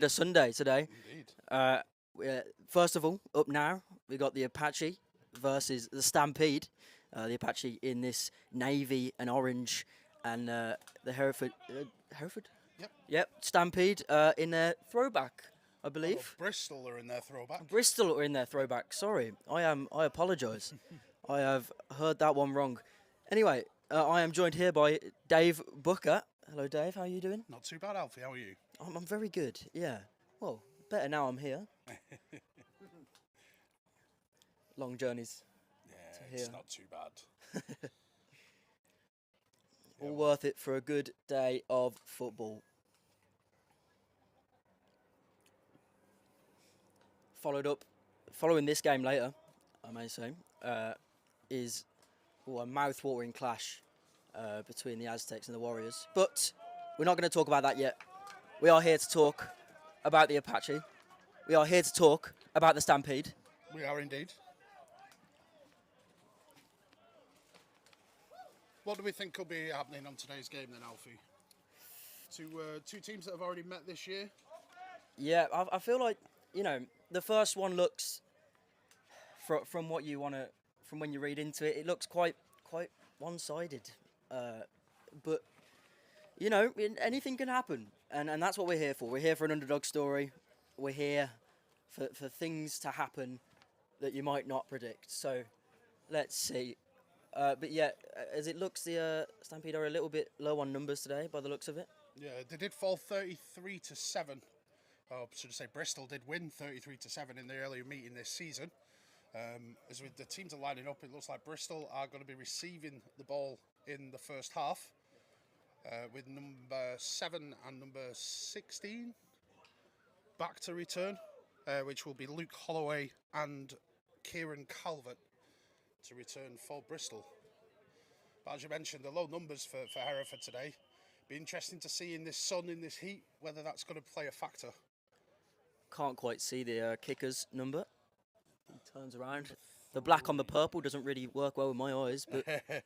The Sunday today. Indeed. First of all, up now, we got the Apache versus the Stampede. The Apache in this navy and orange, and the Hereford. Hereford? Yep. Yep, Stampede in their throwback, I Oh, believe. Bristol are in their throwback. Bristol are in their throwback. Sorry, I apologise. I have heard that one wrong. Anyway, I am joined here by Dave Booker. Hello, Dave. How are you doing? Not too bad, Alfie. How are you? I'm very good. Yeah. Well, better now I'm here. Long journeys. Yeah, it's not too bad. All worth it for a good day of football. Following this game later, I may say, is a mouth-watering clash between the Aztecs and the Warriors. But we're not going to talk about that yet. We are here to talk about the Apache. We are here to talk about the Stampede. We are indeed. What do we think will be happening on today's game then, Alfie? Two teams that have already met this year. Yeah, I feel like, the first one looks, from what you want to, from when you read into it, it looks quite one-sided. But, anything can happen. And that's what we're here for. We're here for an underdog story. We're here for things to happen that you might not predict. So, let's see. But yeah, as it looks, the Stampede are a little bit low on numbers today, by the looks of it. Yeah, they did fall 33-7. Oh, should I say Bristol did win 33-7 in the earlier meeting this season. As with the teams are lining up, it looks like Bristol are going to be receiving the ball in the first half, with number 7 and number 16 back to return, which will be Luke Holloway and Kieran Calvert to return for Bristol. But as you mentioned, the low numbers for Hereford today. Be interesting to see in this sun, in this heat, whether that's going to play a factor. Can't quite see the kicker's number. He turns around. The black on the purple doesn't really work well with my eyes, but I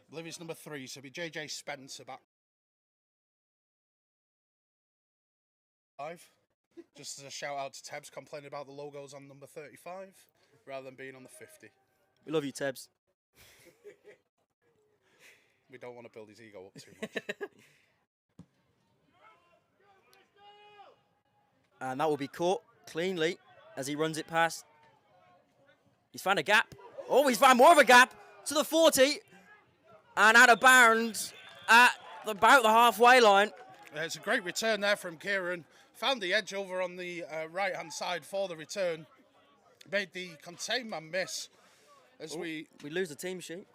believe it's number 3, so it'll be JJ Spencer back. 5. Just as a shout out to Tebs complaining about the logos on number 35 rather than being on the 50. we love you, Tebs. We don't want to build his ego up too much. And that will be caught cleanly as he runs it past. He's found a gap. Oh, he's found more of a gap to the 40 and out of bounds at about the halfway line. It's a great return there from Kieran. Found the edge over on the right-hand side for the return. Made the contain man miss as we lose the team sheet.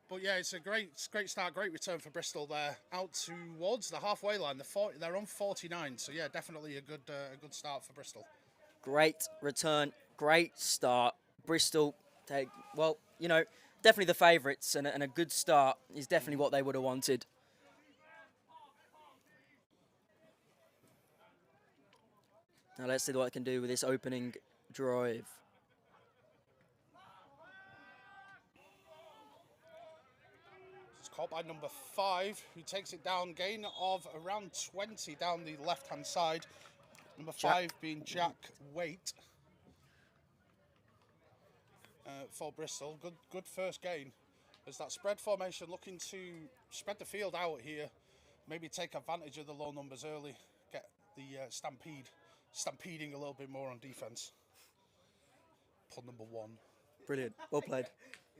But yeah, it's a great start, great return for Bristol there. Out towards the halfway line, they're on 49, so yeah, definitely a good start for Bristol. Great return, great start. Bristol definitely the favourites, and a good start is definitely what they would have wanted. Now let's see what I can do with this opening drive. Caught by number 5, who takes it down, gain of around 20 down the left-hand side. Number 5 being Jack Waite for Bristol. Good first gain. As that spread formation looking to spread the field out here, maybe take advantage of the low numbers early, get the stampeding a little bit more on defence. Pull number 1. Brilliant, well played.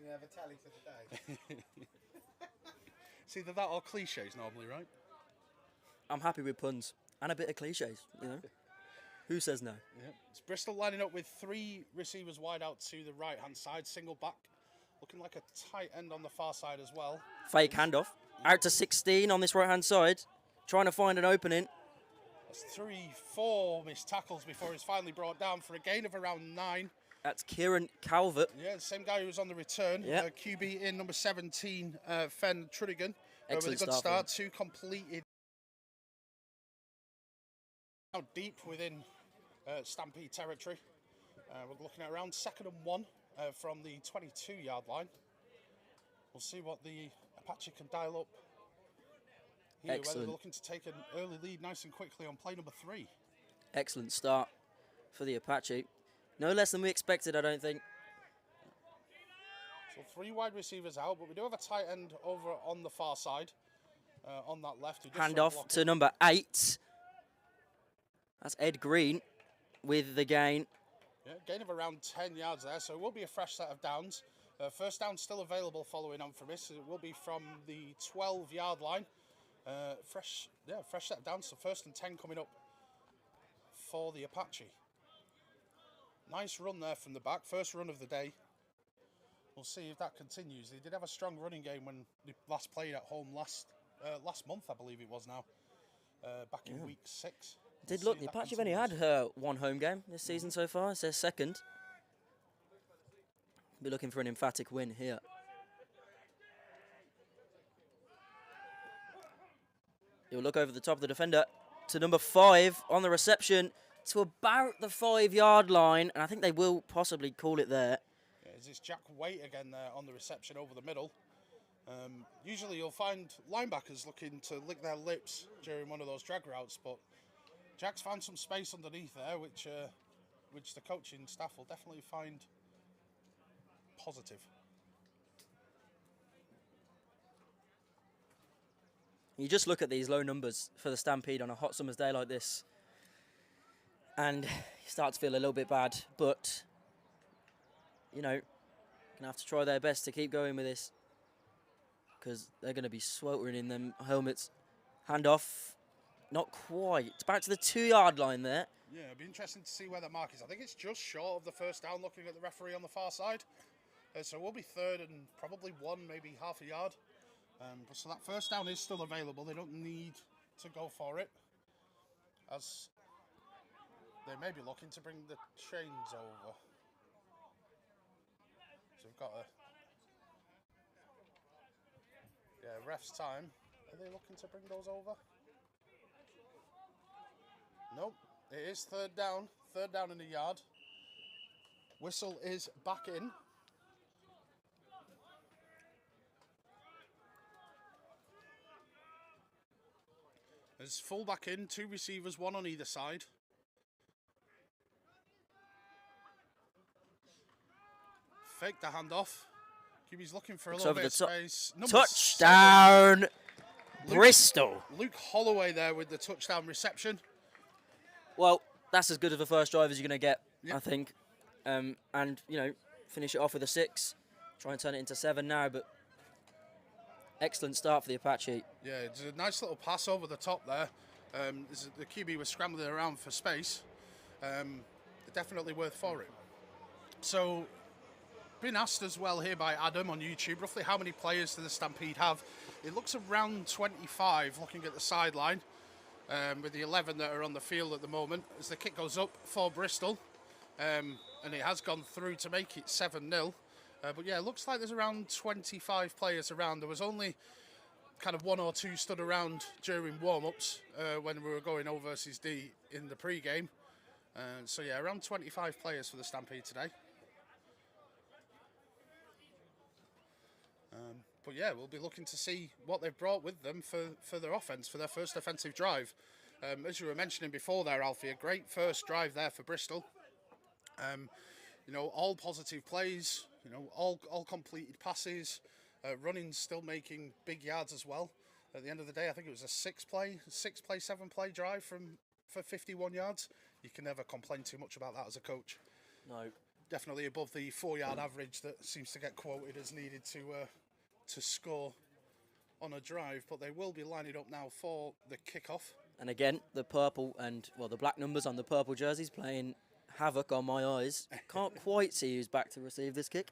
You have a tally for the day. It's either that or cliches normally, right? I'm happy with puns and a bit of cliches, Who says no? Yeah. It's Bristol lining up with 3 receivers wide out to the right-hand side, single back. Looking like a tight end on the far side as well. Fake handoff. Out to 16 on this right-hand side. Trying to find an opening. That's 3-4 missed tackles before he's finally brought down for a gain of around 9. That's Kieran Calvert. Yeah, the same guy who was on the return. Yep. QB in number 17, Fen Truddigan. With a good start start. 2 completed. Now deep within Stampede territory. We're looking at around 2nd and 1 from the 22-yard line. We'll see what the Apache can dial up. here, where Excellent. they're looking to take an early lead nice and quickly on play number 3. Excellent start for the Apache. No less than we expected, I don't think. So 3 wide receivers out, but we do have a tight end over on the far side, on that left. Hand off to number 8. That's Ed Green with the gain. Yeah, gain of around 10 yards there, so it will be a fresh set of downs. First down still available following on from this. It will be from the 12-yard line. Fresh set of downs, so 1st and 10 coming up for the Apache. Nice run there from the back, first run of the day. We'll see if that continues. They did have a strong running game when they last played at home last month, I believe it was now, back in week 6. Did look, the Apache have only had one home game this season so far. It's their second. Be looking for an emphatic win here. He'll look over the top of the defender to number 5 on the reception to about the 5-yard line, and I think they will possibly call it there. Yeah, it's Jack Waite again there on the reception over the middle. Usually you'll find linebackers looking to lick their lips during one of those drag routes, but Jack's found some space underneath there, which the coaching staff will definitely find positive. You just look at these low numbers for the Stampede on a hot summer's day like this, and you start to feel a little bit bad, but, you know, going to have to try their best to keep going with this, because they're going to be sweltering in them helmets. Hand off. Not quite. Back to the 2-yard line there. Yeah, it'll be interesting to see where the mark is. I think it's just short of the first down, looking at the referee on the far side. So we'll be 3rd and probably 1, maybe half a yard. So that first down is still available. They don't need to go for it, as they may be looking to bring the chains over. So we've got ref's time. Are they looking to bring those over? Nope, it is 3rd down. 3rd down in the yard. Whistle is back in. There's full back in, 2 receivers, 1 on either side. Fake the handoff. QB's looking for a little bit of space. Touchdown, Bristol. Luke Holloway there with the touchdown reception. Well, that's as good of a first drive as you're going to get, I think. And, you know, finish it off with a 6. Try and turn it into 7 now, but excellent start for the Apache. Yeah, it's a nice little pass over the top there. The QB was scrambling around for space. Definitely worth for it. So, been asked as well here by Adam on YouTube, roughly how many players do the Stampede have? It looks around 25, looking at the sideline. With the 11 that are on the field at the moment, as the kick goes up for Bristol, and it has gone through to make it 7-0. But yeah, it looks like there's around 25 players around. There was only kind of 1 or 2 stood around during warm-ups when we were going O versus D in the pre-game. So yeah, around 25 players for the Stampede today. But yeah, we'll be looking to see what they've brought with them for their offense, for their first offensive drive. As you were mentioning before there, Alfie, a great first drive there for Bristol. You know, all positive plays, you know, all completed passes, running still making big yards as well. At the end of the day, I think it was a 7-play drive for 51 yards. You can never complain too much about that as a coach. No. Definitely above the 4-yard average that seems to get quoted as needed to score on a drive, but they will be lining up now for the kickoff. And again, the purple and, well, the black numbers on the purple jerseys playing havoc on my eyes. Can't quite see who's back to receive this kick.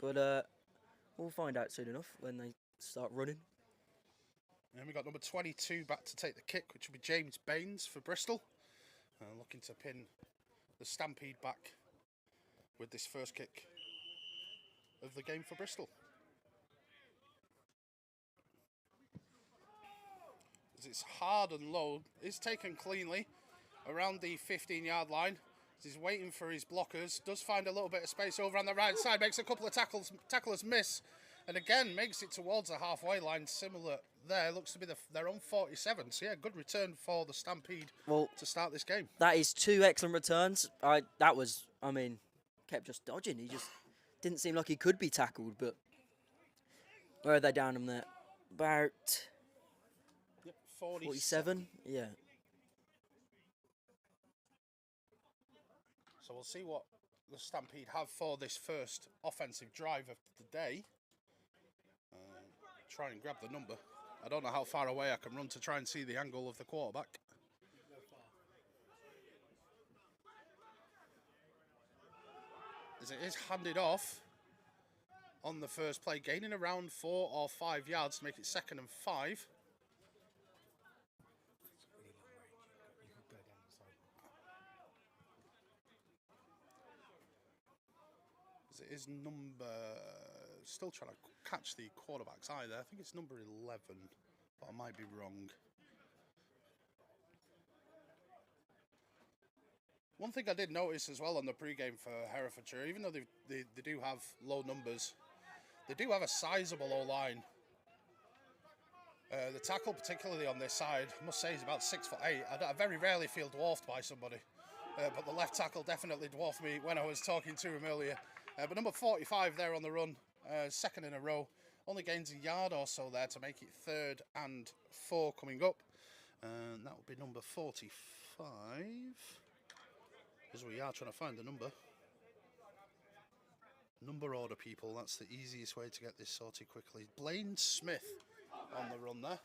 But we'll find out soon enough when they start running. And we've got number 22 back to take the kick, which will be James Baines for Bristol. Looking to pin the Stampede back with this first kick of the game for Bristol. As it's hard and low, it's taken cleanly around the 15-yard line. As he's waiting for his blockers, does find a little bit of space over on the right side, makes a couple of tacklers miss, and again makes it towards the halfway line, similar there looks to be their own 47. So, yeah, good return for the Stampede to start this game. That is 2 excellent returns. Kept just dodging. He just didn't seem like he could be tackled, but where are they down him there? About 47? Yeah. So we'll see what the Stampede have for this first offensive drive of the day. Try and grab the number. I don't know how far away I can run to try and see the angle of the quarterback. As it is handed off on the first play, gaining around 4 or 5 yards to make it 2nd and 5. As it is still trying to catch the quarterback's eye there. I think it's number 11, but I might be wrong. One thing I did notice as well on the pre-game for Herefordshire, even though they do have low numbers, they do have a sizable O-line. The tackle, particularly on this side, I must say is about 6'8". I very rarely feel dwarfed by somebody, but the left tackle definitely dwarfed me when I was talking to him earlier. But number 45 there on the run, 2nd in a row, only gains a yard or so there to make it 3rd and 4 coming up. And that will be number 45. As we are trying to find the number. Number order, people, that's the easiest way to get this sorted quickly. Blaine Smith on the run there.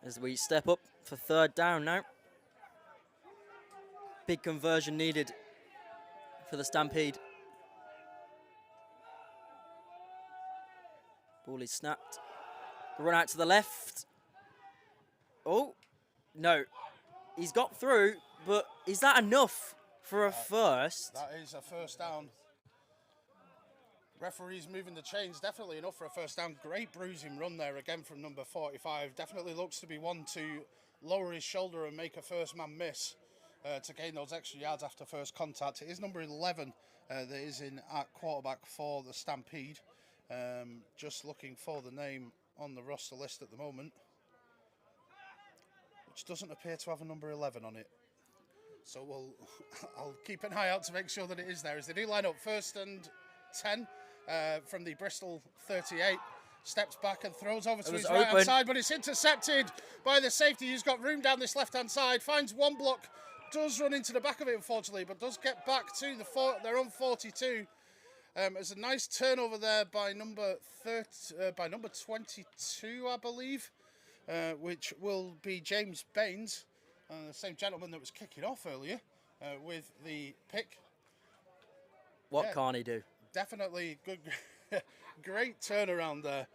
As we step up for 3rd down now. Big conversion needed for the Stampede. Ball is snapped. Run out to the left. Oh, no. He's got through, but is that enough for a first? That is a first down. Referees moving the chains, definitely enough for a first down. Great bruising run there again from number 45. Definitely looks to be one to lower his shoulder and make a first man miss to gain those extra yards after first contact. It is number 11 that is in at quarterback for the Stampede. Just looking for the name on the roster list at the moment, which doesn't appear to have a number 11 on it. So I'll keep an eye out to make sure that it is there. As they do line up 1st and 10 from the Bristol 38. Steps back and throws over to his right-hand side, but it's intercepted by the safety who's got room down this left-hand side. Finds one block, does run into the back of it, unfortunately, but does get back to their own 42. There's a nice turnover there by number 22, I believe, which will be James Baines, the same gentleman that was kicking off earlier with the pick. What can't he do? Definitely good, great turnaround there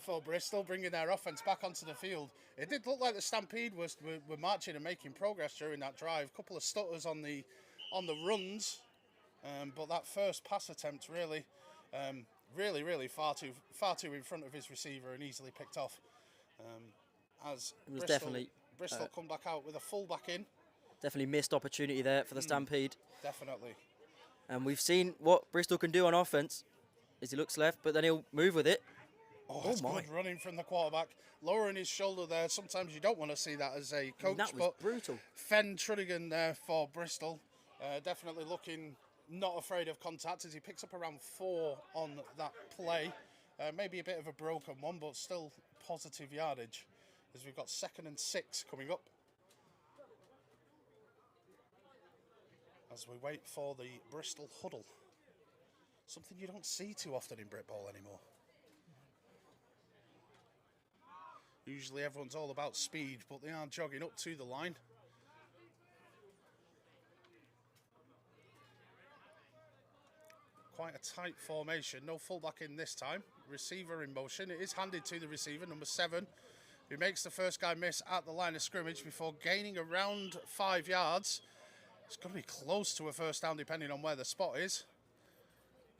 for Bristol, bringing their offense back onto the field. It did look like the Stampede were marching and making progress during that drive. A couple of stutters on the runs. But that first pass attempt really far too in front of his receiver and easily picked off. As it was Bristol come back out with a fullback in. Definitely missed opportunity there for the Stampede. Definitely. And we've seen what Bristol can do on offense as he looks left, but then he'll move with it. That's good running from the quarterback, lowering his shoulder there. Sometimes you don't want to see that as a coach, that was brutal. Fen Truddigan there for Bristol, definitely looking not afraid of contact as he picks up around 4 on that play. Maybe a bit of a broken one, but still positive yardage as we've got 2nd and 6 coming up. As we wait for the Bristol huddle. Something you don't see too often in Britball anymore. Usually everyone's all about speed, but they are jogging up to the line. Quite a tight formation. No fullback in this time. Receiver in motion. It is handed to the receiver, number 7, who makes the first guy miss at the line of scrimmage before gaining around 5 yards. It's going to be close to a first down depending on where the spot is.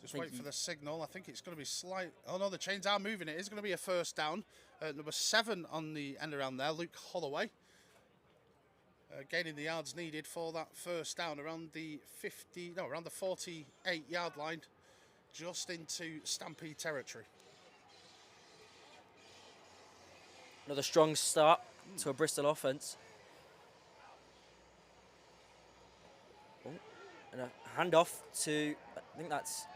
Just wait for the signal. I think it's going to be slight. Oh no, the chains are moving. It is going to be a first down. Number 7 on the end around there, Luke Holloway. gaining the yards needed for that first down around the 48-yard line, just into Stampede territory. Another strong start to a Bristol offence. Oh, and a handoff to, I think that's,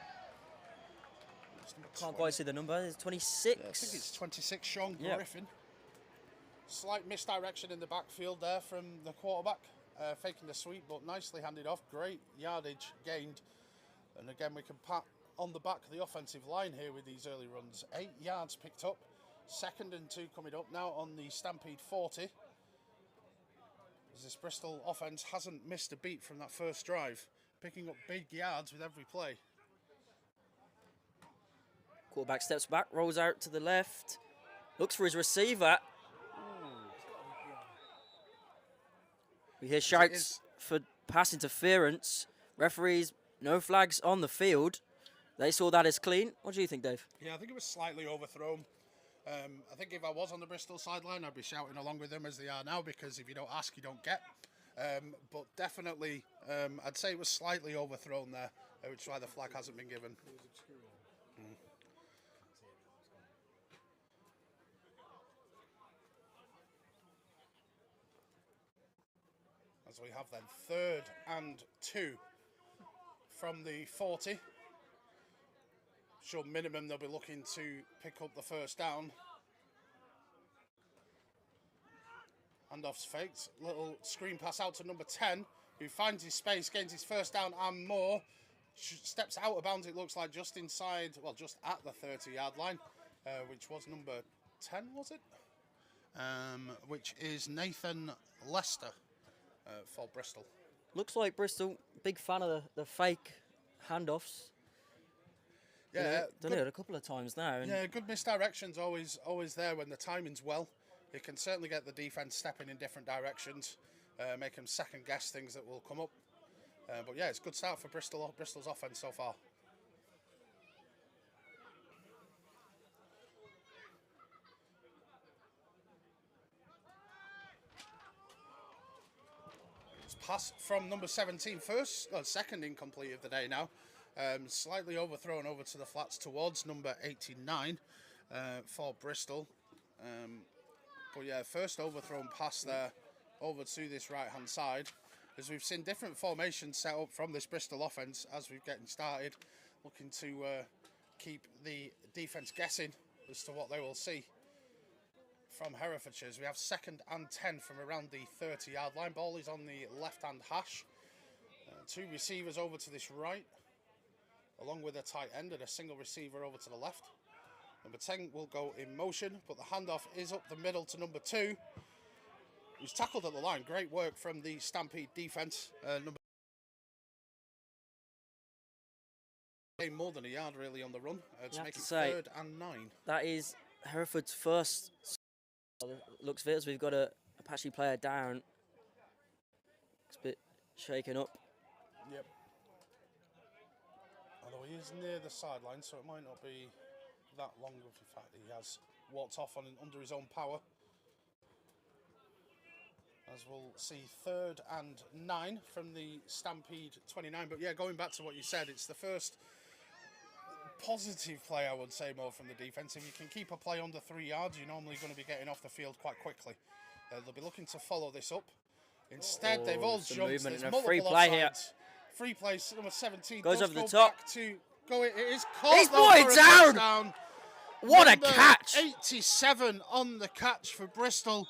can't quite see the number, it's 26. Yeah, I think it's 26, Sean Yeah. Griffin. Slight misdirection in the backfield there from the quarterback, faking the sweep, but nicely handed off. Great yardage gained. And again, we can pat on the back of the offensive line here with these early runs. 8 yards picked up. 2nd and 2 coming up now on the Stampede 40. As this Bristol offense hasn't missed a beat from that first drive, picking up big yards with every play. Quarterback steps back, rolls out to the left, looks for his receiver. We hear shouts for pass interference. Referees, no flags on the field. They saw that as clean. What do you think, Dave? Yeah, I think it was slightly overthrown. I think if I was on the Bristol sideline, I'd be shouting along with them as they are now, because if you don't ask, you don't get. But definitely, I'd say it was slightly overthrown there, which is why the flag hasn't been given. As we have then 3rd and 2 from the 40. Sure, minimum they'll be looking to pick up the first down. Handoff's faked. Little screen pass out to number 10, who finds his space, gains his first down and more. Steps out of bounds, it looks like, just inside, well, just at the 30-yard line, which was number 10, was it? Which is Nathan Lester for Bristol. Looks like Bristol, big fan of the fake handoffs. Yeah, done it a couple of times now. And yeah, good misdirection's always there when the timing's well. It can certainly get the defence stepping in different directions, make them second guess things that will come up. But yeah, it's a good start for Bristol's offence so far. It's pass from number 17 first, second incomplete of the day now. Slightly overthrown over to the flats towards number 89 for Bristol. But yeah, first overthrown pass there over to this right-hand side. As we've seen different formations set up from this Bristol offence as we're getting started, looking to keep the defence guessing as to what they will see from Herefordshire. We have 2nd and 10 from around the 30-yard line. Ball is on the left-hand hash. 2 receivers over to this right, along with a tight end and a single receiver over to the left. Number 10 will go in motion, but the handoff is up the middle to number 2, who's tackled at the line. Great work from the Stampede defence. Number more than a yard really on the run to make it 3rd and 9. that is Hereford's first. Looks of it as we've got a Apache player down. It's a bit shaken up. Yep. Although he is near the sideline, so it might not be that long of the fact that he has walked off under his own power. As we'll see 3rd and 9 from the Stampede 29. But yeah, going back to what you said, it's the first positive play, I would say, more from the defence. If you can keep a play under 3 yards, you're normally going to be getting off the field quite quickly. They'll be looking to follow this up. Instead, they've all jumped. There's multiple free play here. Free play, number 17 goes over the go top. Back to go. It is caught. He's brought it down. What a catch! 87 on the catch for Bristol,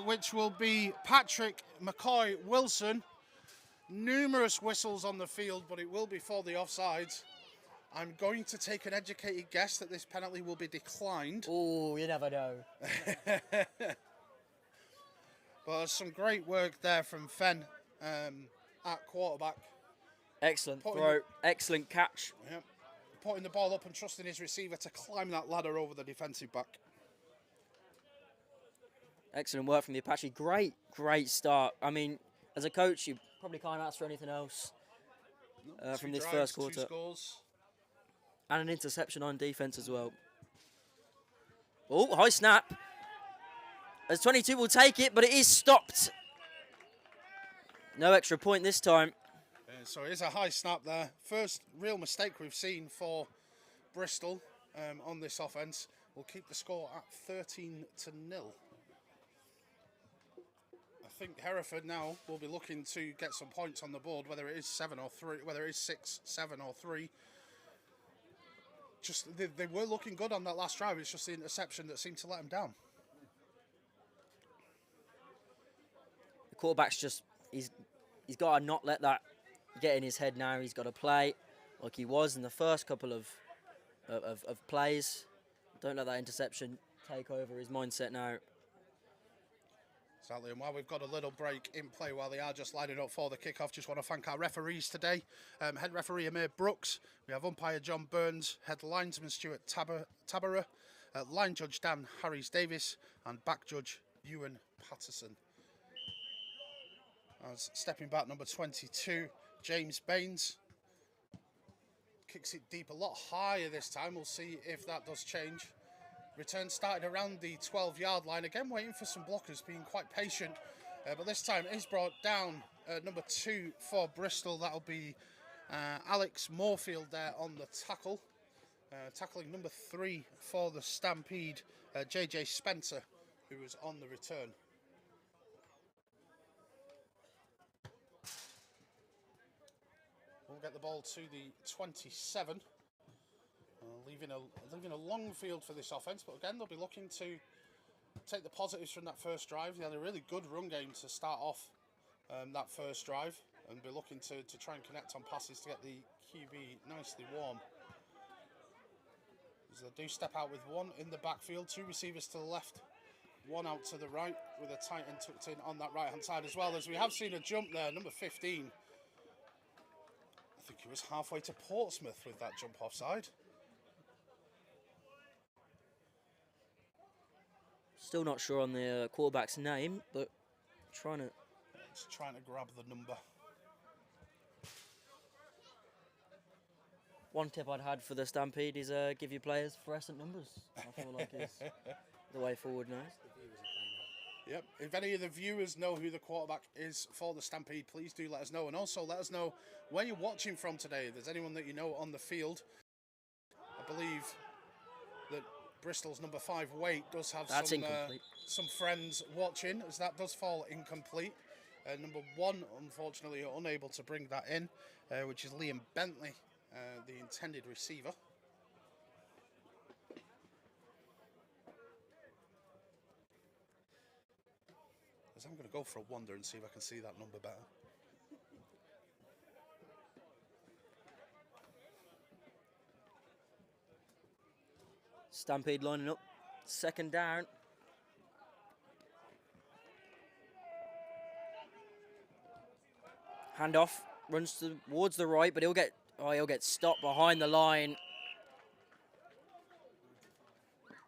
which will be Patrick McCoy Wilson. Numerous whistles on the field, but it will be for the offsides. I'm going to take an educated guess that this penalty will be declined. Oh, you never know. But some great work there from Fenn at quarterback. Excellent throw, excellent catch. Yep. Putting the ball up and trusting his receiver to climb that ladder over the defensive back. Excellent work from the Apache. Great start. I mean, as a coach, you probably can't ask for anything else from this first quarter. 2 scores. And an interception on defense as well. Oh, high snap. As 22 will take it, but it is stopped No extra point this time. So it is a high snap there. First real mistake we've seen for Bristol on this offence. We'll keep the score at 13-0. I think Hereford now will be looking to get some points on the board, whether it is 7 or 3, whether it is 6, 7 or 3. Just they were looking good on that last drive. It's just the interception that seemed to let them down. The quarterback's just he's got to not let that get in his head now. He's got to play like he was in the first couple of plays. Don't let that interception take over his mindset now. Exactly, and while we've got a little break in play while they are just lining up for the kickoff, just want to thank our referees today. Head referee Amir Brooks, we have umpire John Burns, head linesman Stuart Tabara, line judge Dan Harries Davis, and back judge Ewan Patterson. As stepping back number 22, James Baines. Kicks it deep, a lot higher this time. We'll see if that does change. Return started around the 12-yard line. Again, waiting for some blockers, being quite patient. But this time is brought down number 2 for Bristol. That'll be Alex Moorfield there on the tackle. Tackling number 3 for the Stampede, JJ Spencer, who was on the return. We'll get the ball to the 27. Leaving a long field for this offence, but again, they'll be looking to take the positives from that first drive. They had a really good run game to start off that first drive, and be looking to try and connect on passes to get the QB nicely warm. As they do step out with 1 in the backfield, 2 receivers to the left, 1 out to the right, with a tight end tucked in on that right-hand side as well. As we have seen a jump there, number 15. I think he was halfway to Portsmouth with that jump offside. Still not sure on the quarterback's name, but trying to grab the number. One tip I'd had for the Stampede is give your players fluorescent numbers. I feel like is the way forward now. Yep. If any of the viewers know who the quarterback is for the Stampede, please do let us know. And also let us know where you're watching from today. If there's anyone that you know on the field. I believe that Bristol's number 5 Wait does have some friends watching, as that does fall incomplete. Number 1, unfortunately, unable to bring that in, which is Liam Bentley, the intended receiver. As I'm going to go for a wander and see if I can see that number better. Stampede lining up, 2nd down. Handoff, runs towards the right, but he'll get stopped behind the line.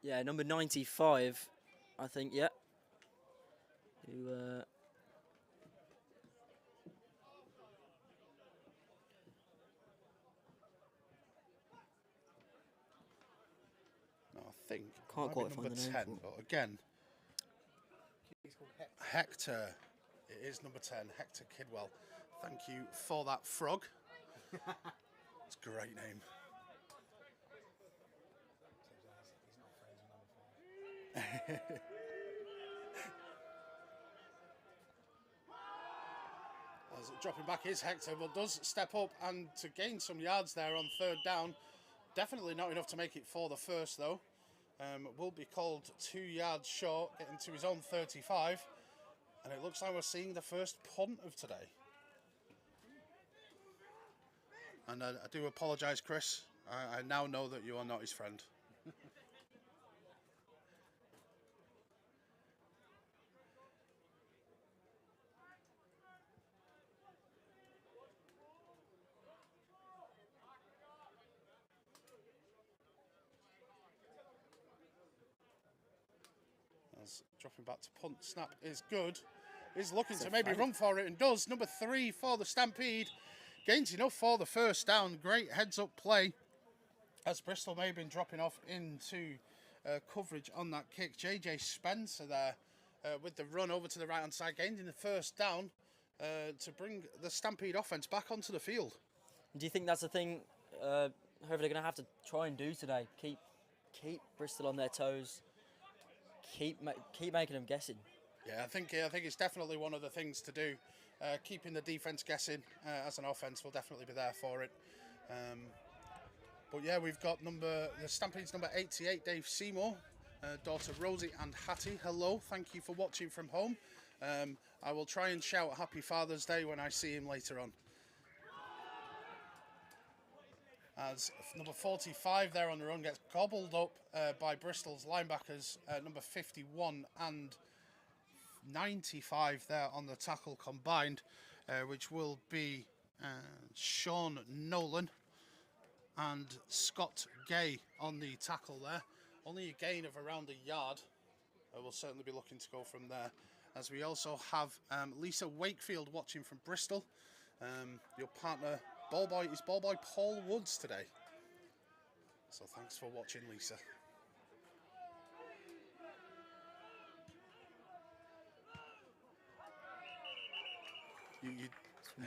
Yeah, number 95, I think, yeah. Who, I think can't quite find number the name 10, for it. but again, Hector. It is number 10, Hector Kidwell. Thank you for that, Frog. It's a great name. As dropping back is Hector, but does step up and to gain some yards there on 3rd down. Definitely not enough to make it for the first, though. Will be called 2 yards short, getting to his own 35. And it looks like we're seeing the first punt of today. And I do apologise, Chris. I now know that you are not his friend. As dropping back to punt, snap is good. Is looking to maybe run for it and does. Number 3 for the Stampede. Gains enough for the first down. Great heads-up play as Bristol may have been dropping off into coverage on that kick. JJ Spencer there with the run over to the right-hand side, gained in the first down. to bring the Stampede offense back onto the field. Do you think that's the thing Hereford are going to have to try and do today? Keep Bristol on their toes. Keep making them guessing. Yeah, I think it's definitely one of the things to do. Keeping the defence guessing as an offence will definitely be there for it. But yeah, we've got the Stampede's number 88, Dave Seymour, daughter Rosie and Hattie. Hello, thank you for watching from home. I will try and shout Happy Father's Day when I see him later on. As number 45 there on the run gets gobbled up by Bristol's linebackers, number 51 and 95 there on the tackle combined, which will be Sean Nolan and Scott Gay on the tackle there. Only a gain of around a yard. We'll certainly be looking to go from there. As we also have Lisa Wakefield watching from Bristol. Your partner, ball boy Paul Woods today. So thanks for watching, Lisa.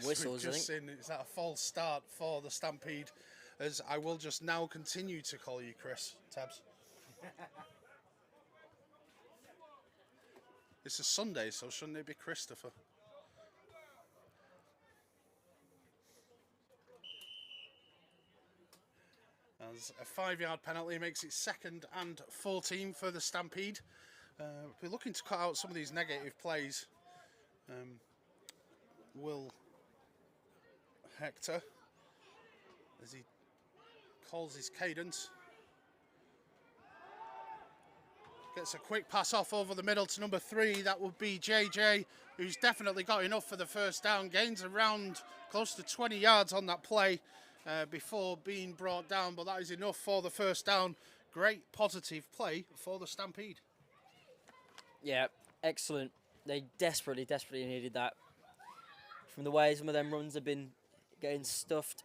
Whistles, I think. Seen, is that a false start for the Stampede? As I will just now continue to call you Chris Tabs. It's a Sunday, so shouldn't it be Christopher? As a 5-yard penalty makes it 2nd and 14 for the Stampede. We're looking to cut out some of these negative plays. Will Hector, as he calls his cadence, gets a quick pass off over the middle to number 3. That would be JJ, who's definitely got enough for the first down. Gains around close to 20 yards on that play before being brought down, but that is enough for the first down. Great positive play for the Stampede. Yeah, excellent. They desperately needed that. From the way some of them runs have been getting stuffed.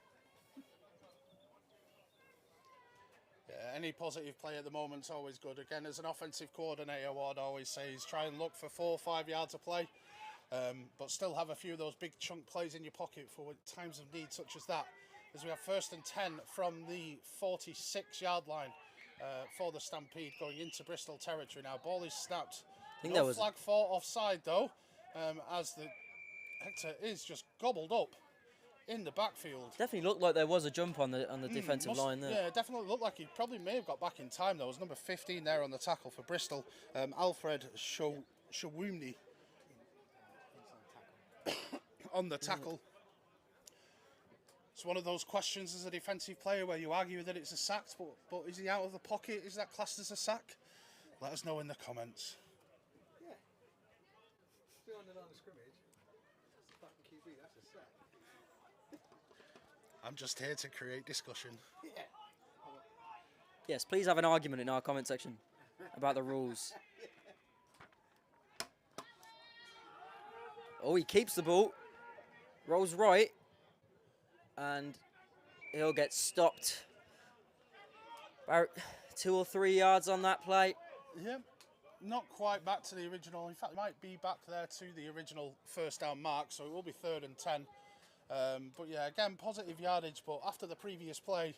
Yeah, any positive play at the moment is always good. Again, as an offensive coordinator, what I'd always say is try and look for 4 or 5 yards of play, but still have a few of those big chunk plays in your pocket for times of need such as that. As we have 1st and 10 from the 46-yard line for the Stampede going into Bristol territory now. Ball is snapped. I think no that was flag for offside though, as the Hector is just gobbled up in the backfield. Definitely looked like there was a jump on the defensive line there. Yeah, definitely looked like he probably may have got back in time though. It was number 15 there on the tackle for Bristol, Alfred Shawumni on the tackle. It's one of those questions as a defensive player where you argue that it's a sack, but is he out of the pocket? Is that classed as a sack? Let us know in the comments. Yeah. Still on the line of scrimmage. That's a fucking QB, that's a sack. I'm just here to create discussion. Yeah. Yes, please have an argument in our comment section about the rules. Oh, he keeps the ball. Rolls right. And he'll get stopped. About 2 or 3 yards on that play. Yeah, not quite back to the original. In fact, it might be back there to the original first down mark, so it will be 3rd and 10. But yeah, again, positive yardage, but after the previous play,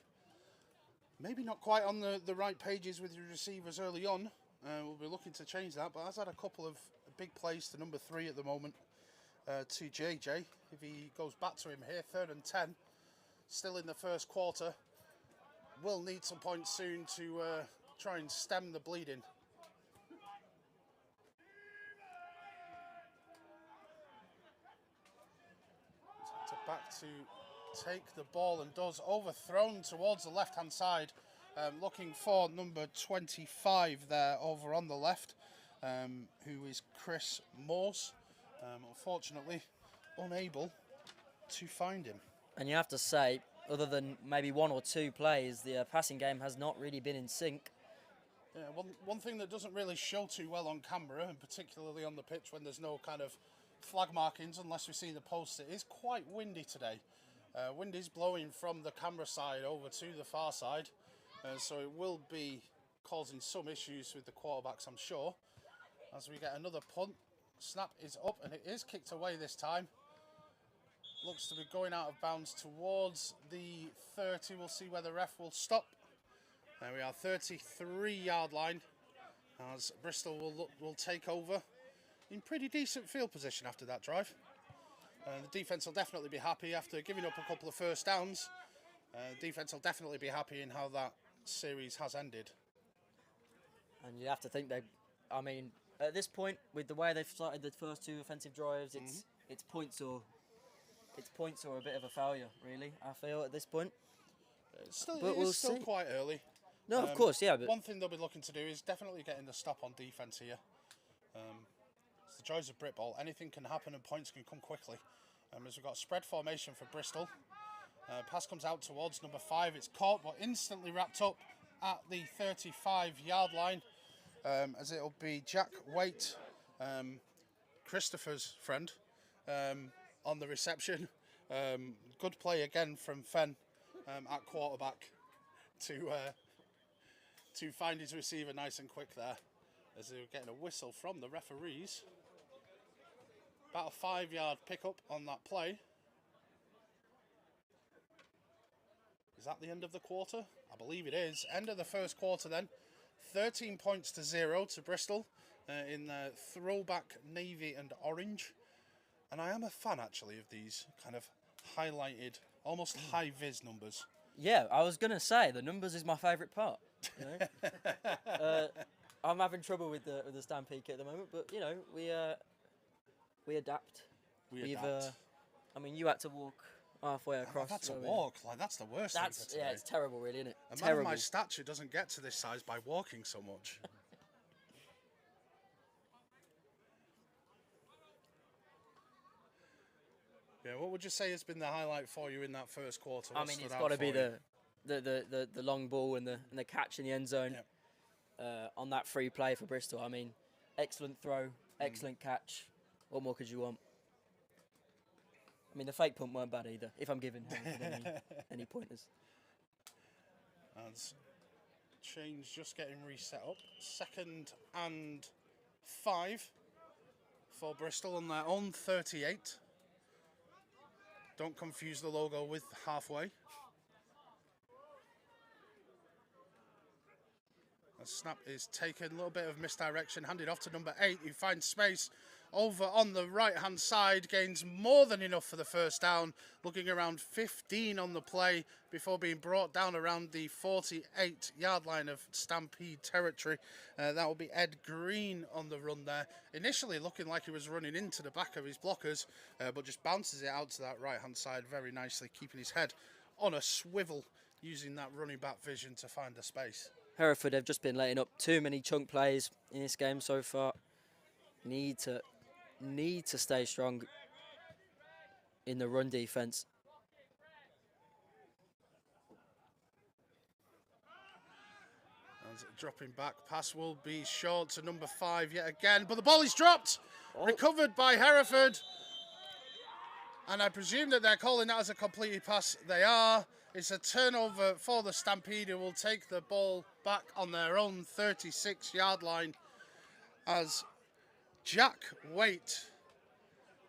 maybe not quite on the right pages with your receivers early on. We'll be looking to change that, but has had a couple of big plays to number 3 at the moment, to JJ. If he goes back to him here, 3rd and 10, still in the first quarter. Will need some points soon to try and stem the bleeding. Back to take the ball and does, overthrown towards the left-hand side, looking for number 25 there over on the left, who is Chris Morse. Unfortunately, unable to find him. And you have to say, other than maybe 1 or 2 plays, the passing game has not really been in sync. Yeah, one thing that doesn't really show too well on camera, and particularly on the pitch when there's no kind of flag markings, unless we see the post, it is quite windy today. Wind is blowing from the camera side over to the far side, so it will be causing some issues with the quarterbacks, I'm sure. As we get another punt, snap is up and it is kicked away this time. looks to be going out of bounds towards the 30. We'll see where the ref will stop. There we are, 33-yard line, as Bristol will take over in pretty decent field position after that drive. The defence will definitely be happy after giving up a couple of first downs. The defence will definitely be happy in how that series has ended. And you have to think I mean, at this point, with the way they've started the first 2 offensive drives, it's points or a bit of a failure, really. I feel at this point. It's still quite early. No, of course, yeah. But one thing they'll be looking to do is definitely getting the stop on defence here. It's the joys of Brit Ball. Anything can happen and points can come quickly. As we've got spread formation for Bristol. Pass comes out towards number 5. It's caught, but instantly wrapped up at the 35-yard line. As it'll be Jack Waite, Christopher's friend, on the reception. Good play again from Fenn at quarterback to find his receiver nice and quick there, as they were getting a whistle from the referees. About a 5-yard pickup on that play. Is that the end of the quarter? I believe it is. End of the first quarter then. 13 points to 0 to Bristol in the throwback navy and orange. And I am a fan, actually, of these kind of highlighted, almost high-vis numbers. yeah, I was going to say, the numbers is my favourite part. You know? I'm having trouble with the Stampede kit at the moment, but, you know, we adapt. We adapt. I mean, you had to walk halfway across. I've had to walk. Like, that's the worst thing for today. Yeah, it's terrible, really, isn't it? A man of my stature doesn't get to this size by walking so much. Yeah, what would you say has been the highlight for you in that first quarter? I mean, it's got to be the long ball and the catch in the end zone on that free play for Bristol. I mean, excellent throw, excellent catch. What more could you want? I mean, the fake punt weren't bad either, if I'm giving any pointers. As change just getting reset up. 2nd and 5 for Bristol on their own 38. Don't confuse the logo with halfway. A snap is taken, a little bit of misdirection, handed off to number 8, who finds space over on the right-hand side, gains more than enough for the first down, looking around 15 on the play before being brought down around the 48-yard line of Stampede territory. That will be Ed Green on the run there. Initially looking like he was running into the back of his blockers, but just bounces it out to that right-hand side very nicely, keeping his head on a swivel, using that running back vision to find the space. Hereford have just been letting up too many chunk plays in this game so far. Need to stay strong in the run defense. As dropping back, pass will be short to number 5 yet again, but the ball is dropped. Recovered by Hereford. And I presume that they're calling that as a completed pass. They are. It's a turnover for the Stampede, who will take the ball back on their own 36-yard line as Jack Waite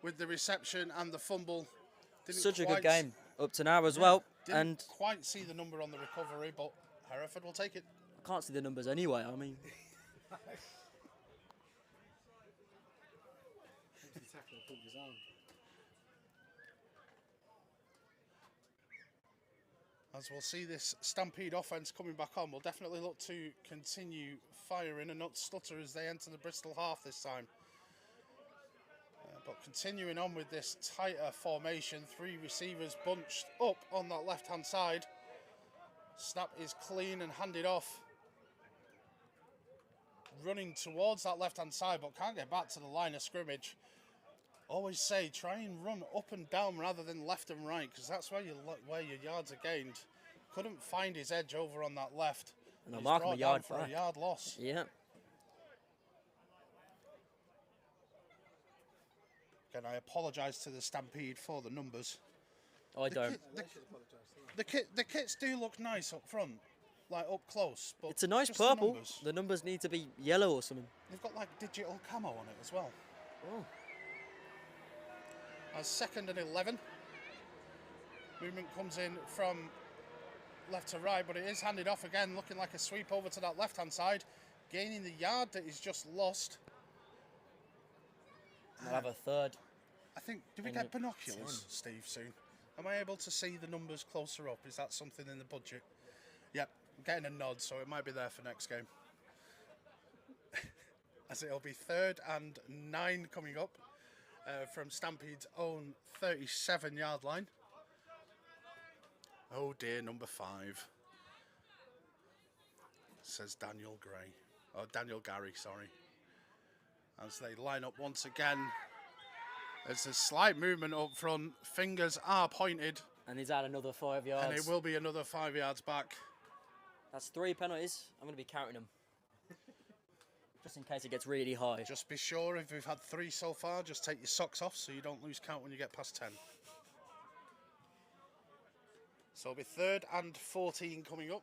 with the reception and the fumble. Such a good game up to now as well. Didn't quite see the number on the recovery, but Hereford will take it. I can't see the numbers anyway, I mean. As we'll see this Stampede offense coming back on, we'll definitely look to continue firing and not stutter as they enter the Bristol half this time. But continuing on with this tighter formation, 3 receivers bunched up on that left-hand side. Snap is clean and handed off. Running towards that left-hand side, but can't get back to the line of scrimmage. Always say, try and run up and down rather than left and right, because that's where your yards are gained. Couldn't find his edge over on that left. And they'll mark him a yard for a yard loss. Yeah. Again, I apologise to the Stampede for the numbers. I don't. The kits do look nice up front, like up close. But it's a nice purple. The numbers need to be yellow or something. They've got like digital camo on it as well. Oh. As 2nd and 11 Movement comes in from left to right, but it is handed off again, looking like a sweep over to that left-hand side, gaining the yard that he's just lost. We'll have a third. I think, do we get binoculars, Steve, soon? Am I able to see the numbers closer up? Is that something in the budget? Yep, I'm getting a nod, so it might be there for next game. As it'll be 3rd and 9 coming up from Stampede's own 37-yard line. Oh dear, number 5. Says Daniel Gray. Oh, Daniel Gary, sorry. As they line up once again. There's a slight movement up front. Fingers are pointed. And he's had another 5 yards. And it will be another 5 yards back. That's 3 penalties. I'm going to be counting them. Just in case it gets really high. Just be sure if we've had 3 so far, just take your socks off so you don't lose count when you get past 10. So it'll be 3rd and 14 coming up.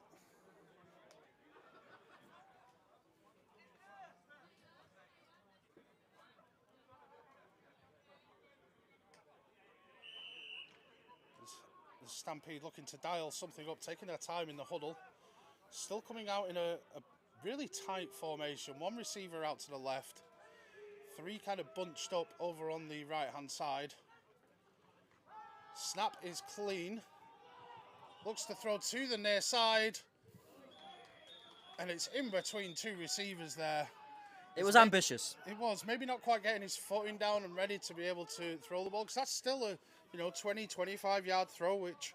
The Stampede looking to dial something up, taking their time in the huddle. Still coming out in a really tight formation. 1 receiver out to the left. 3 kind of bunched up over on the right-hand side. Snap is clean. Looks to throw to the near side. And it's in between 2 receivers there. It was ambitious. It was. Maybe not quite getting his footing down and ready to be able to throw the ball. Because that's still a 20, 25-yard throw, which,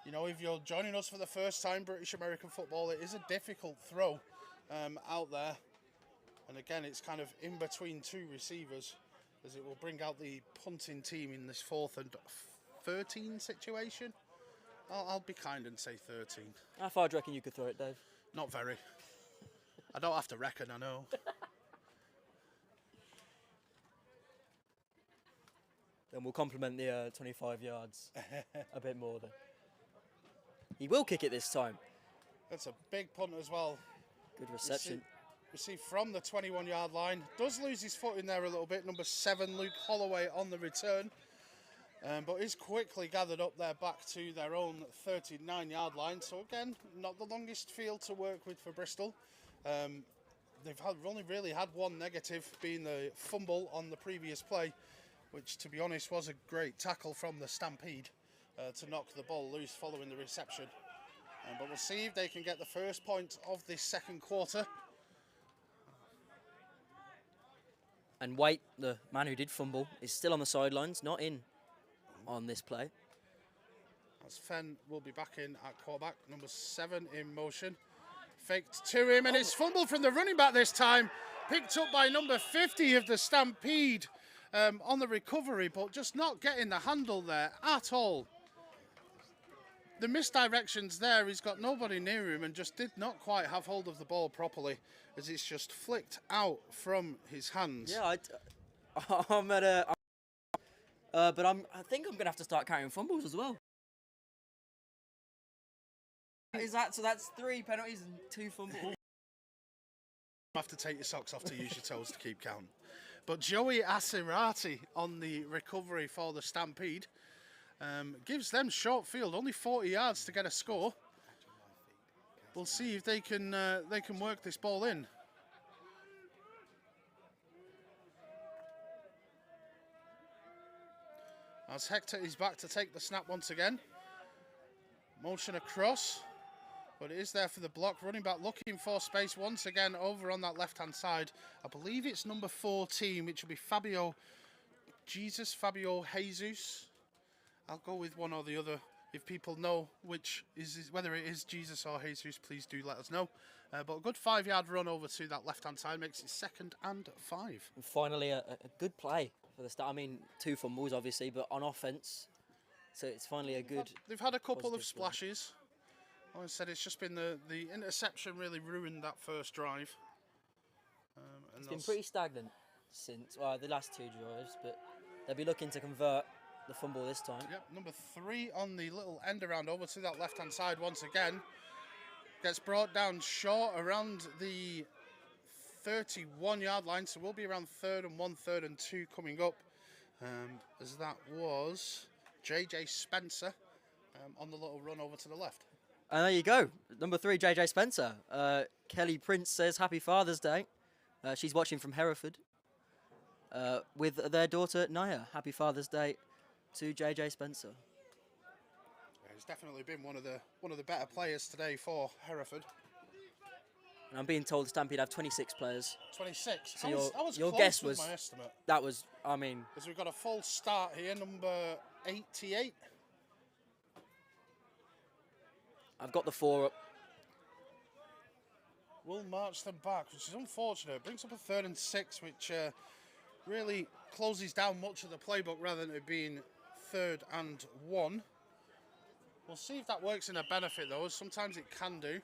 if you're joining us for the first time, British American football, it is a difficult throw out there. And again, it's kind of in between 2 receivers, as it will bring out the punting team in this 4th and 13 situation. I'll be kind and say 13. How far do you reckon you could throw it, Dave? Not very. I don't have to reckon, I know. Then we'll compliment the 25 yards a bit more then. He will kick it this time. That's a big punt as well. Good reception. Received from the 21-yard line. Does lose his foot in there a little bit. Number 7, Luke Holloway on the return. But is quickly gathered up there back to their own 39-yard line. So again, not the longest field to work with for Bristol. They've only really had 1 negative, being the fumble on the previous play, which, to be honest, was a great tackle from the Stampede to knock the ball loose following the reception. But we'll see if they can get the first point of this 2nd quarter. And Waite, the man who did fumble, is still on the sidelines, not in on this play. As Fenn will be back in at quarterback. Number 7 in motion. Faked to him, and it's fumbled from the running back this time. Picked up by number 50 of the Stampede on the recovery, but just not getting the handle there at all. The misdirections there, he's got nobody near him and just did not quite have hold of the ball properly, as it's just flicked out from his hands. Yeah, I'm at a... but I think I'm going to have to start carrying fumbles as well. So that's 3 penalties and 2 fumbles. You have to take your socks off to use your toes to keep count. But Joey Asirati on the recovery for the Stampede gives them short field, only 40 yards to get a score. We'll see if they can work this ball in. As Hector is back to take the snap once again. Motion across, but it is there for the block. Running back looking for space once again over on that left-hand side. I believe it's number 14, which will be Fabio Jesus. I'll go with one or the other. If people know whether it is Jesus or Jesus, please do let us know. But a good 5-yard run over to that left-hand side makes it 2nd and 5. And finally, a good play for the start. I mean, 2 fumbles, obviously, but on offence. So it's finally a good... They've had a couple of splashes. Like I said, it's just been the interception really ruined that first drive. It's been pretty stagnant since the last 2 drives, but they'll be looking to convert the fumble this time. Yep, number 3 on the little end around over to that left-hand side once again. Gets brought down short around the 31-yard line, so we'll be around 3rd and 1, 3rd and 2 coming up. As that was JJ Spencer on the little run over to the left. And there you go. Number 3, JJ Spencer. Kelly Prince says Happy Father's Day. She's watching from Hereford with their daughter Naya. Happy Father's Day to JJ Spencer. Yeah, he's definitely been one of the better players today for Hereford. And I'm being told the Stampede have 26 players. 26. So I was your close guess with was my estimate. that was, I mean, As we've got a full start here, number 88. I've got the 4 up. Will march them back, which is unfortunate. Brings up a 3rd and 6, which really closes down much of the playbook rather than it being 3rd and 1. We'll see if that works in a benefit though. Sometimes it can do.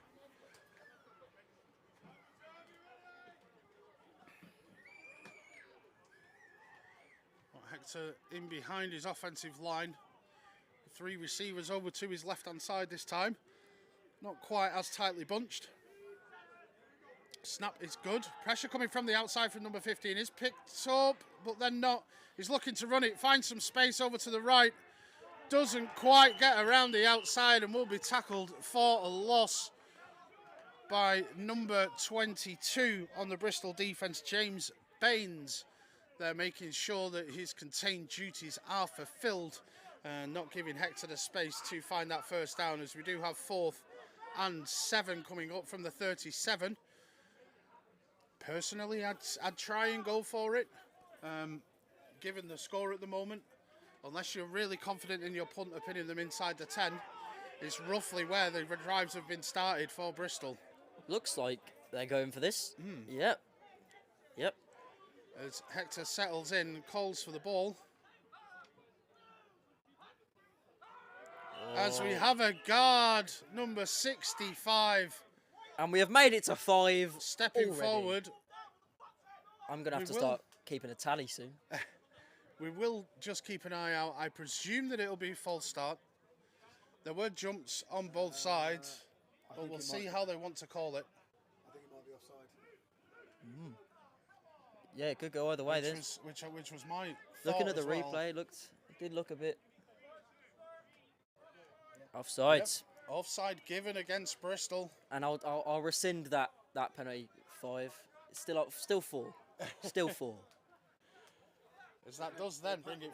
Hector in behind his offensive line. 3 receivers over to his left-hand side this time. Not quite as tightly bunched. Snap is good. Pressure coming from the outside from number 15 is picked up, but then not. He's looking to run it, finds some space over to the right. Doesn't quite get around the outside and will be tackled for a loss by number 22 on the Bristol defence, James Baines. They're making sure that his contained duties are fulfilled and not giving Hector the space to find that first down, as we do have 4th and 7 coming up from the 37. Personally, I'd try and go for it, given the score at the moment. Unless you're really confident in your punt of pinning them inside the 10, is roughly where the drives have been started for Bristol. Looks like they're going for this. Yep. Yep. As Hector settles in, calls for the ball. As we have a guard, number 65. And we have made it to 5. Stepping already. forward. I'm going to have to start keeping a tally soon. We will just keep an eye out. I presume that it'll be false start. There were jumps on both sides, but we'll see how they want to call it. I think it might be offside. Yeah, it could go either way. Which was my Looking thought at the as well. replay, it did look a bit offside. Yep. Offside given against Bristol. And I'll rescind that penalty. 5. It's still 4. Still 4. As that does then bring it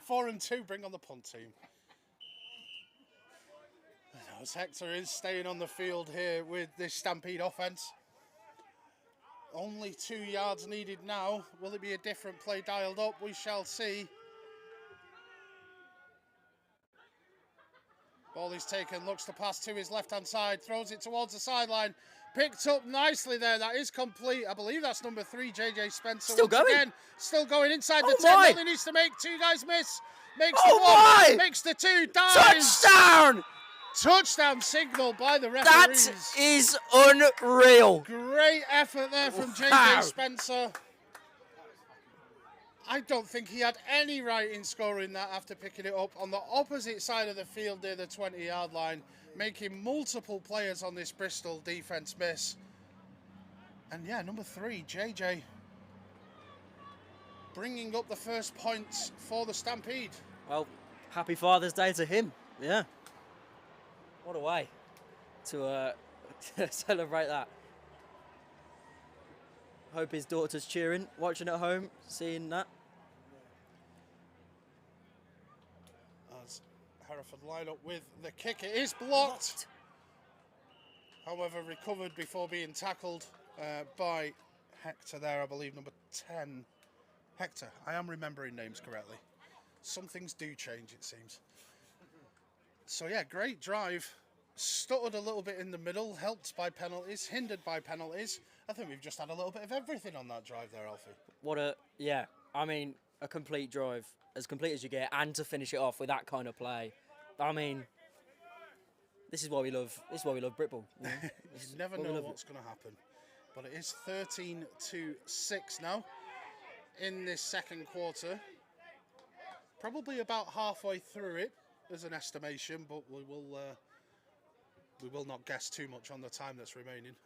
4 and 2, bring on the punt team. As Hector is staying on the field here with this Stampede offense. Only 2 yards needed now. Will it be a different play dialed up? We shall see. Ball is taken, looks to pass to his left-hand side, throws it towards the sideline. Picked up nicely there. That is complete. I believe that's number 3, JJ Spencer. Still going? Again, still going inside the 10. My. Only needs to make 2 guys miss. Makes Oh the 1. my. Makes the 2. Dives. Touchdown! Touchdown signal by the referees. That is unreal. Great effort there from JJ Wow. Spencer. I don't think he had any right in scoring that after picking it up on the opposite side of the field near the 20-yard line, making multiple players on this Bristol defence miss. And yeah, number 3, JJ, bringing up the first points for the Stampede. Well, happy Father's Day to him. Yeah. What a way to celebrate that. Hope his daughter's cheering, watching at home, seeing that. As Hereford line up with the kick, it is blocked. However, recovered before being tackled by Hector there, I believe, number 10. Hector, I am remembering names correctly. Some things do change, it seems. So yeah, great drive. Stuttered a little bit in the middle, helped by penalties, hindered by penalties. I think we've just had a little bit of everything on that drive there, Alfie. I mean, a complete drive, as complete as you get, and to finish it off with that kind of play. I mean, this is why we love Britball. You know? You never know what's going to happen. But it is 13-6 now in this second quarter. Probably about halfway through it as an estimation, but we will not guess too much on the time that's remaining.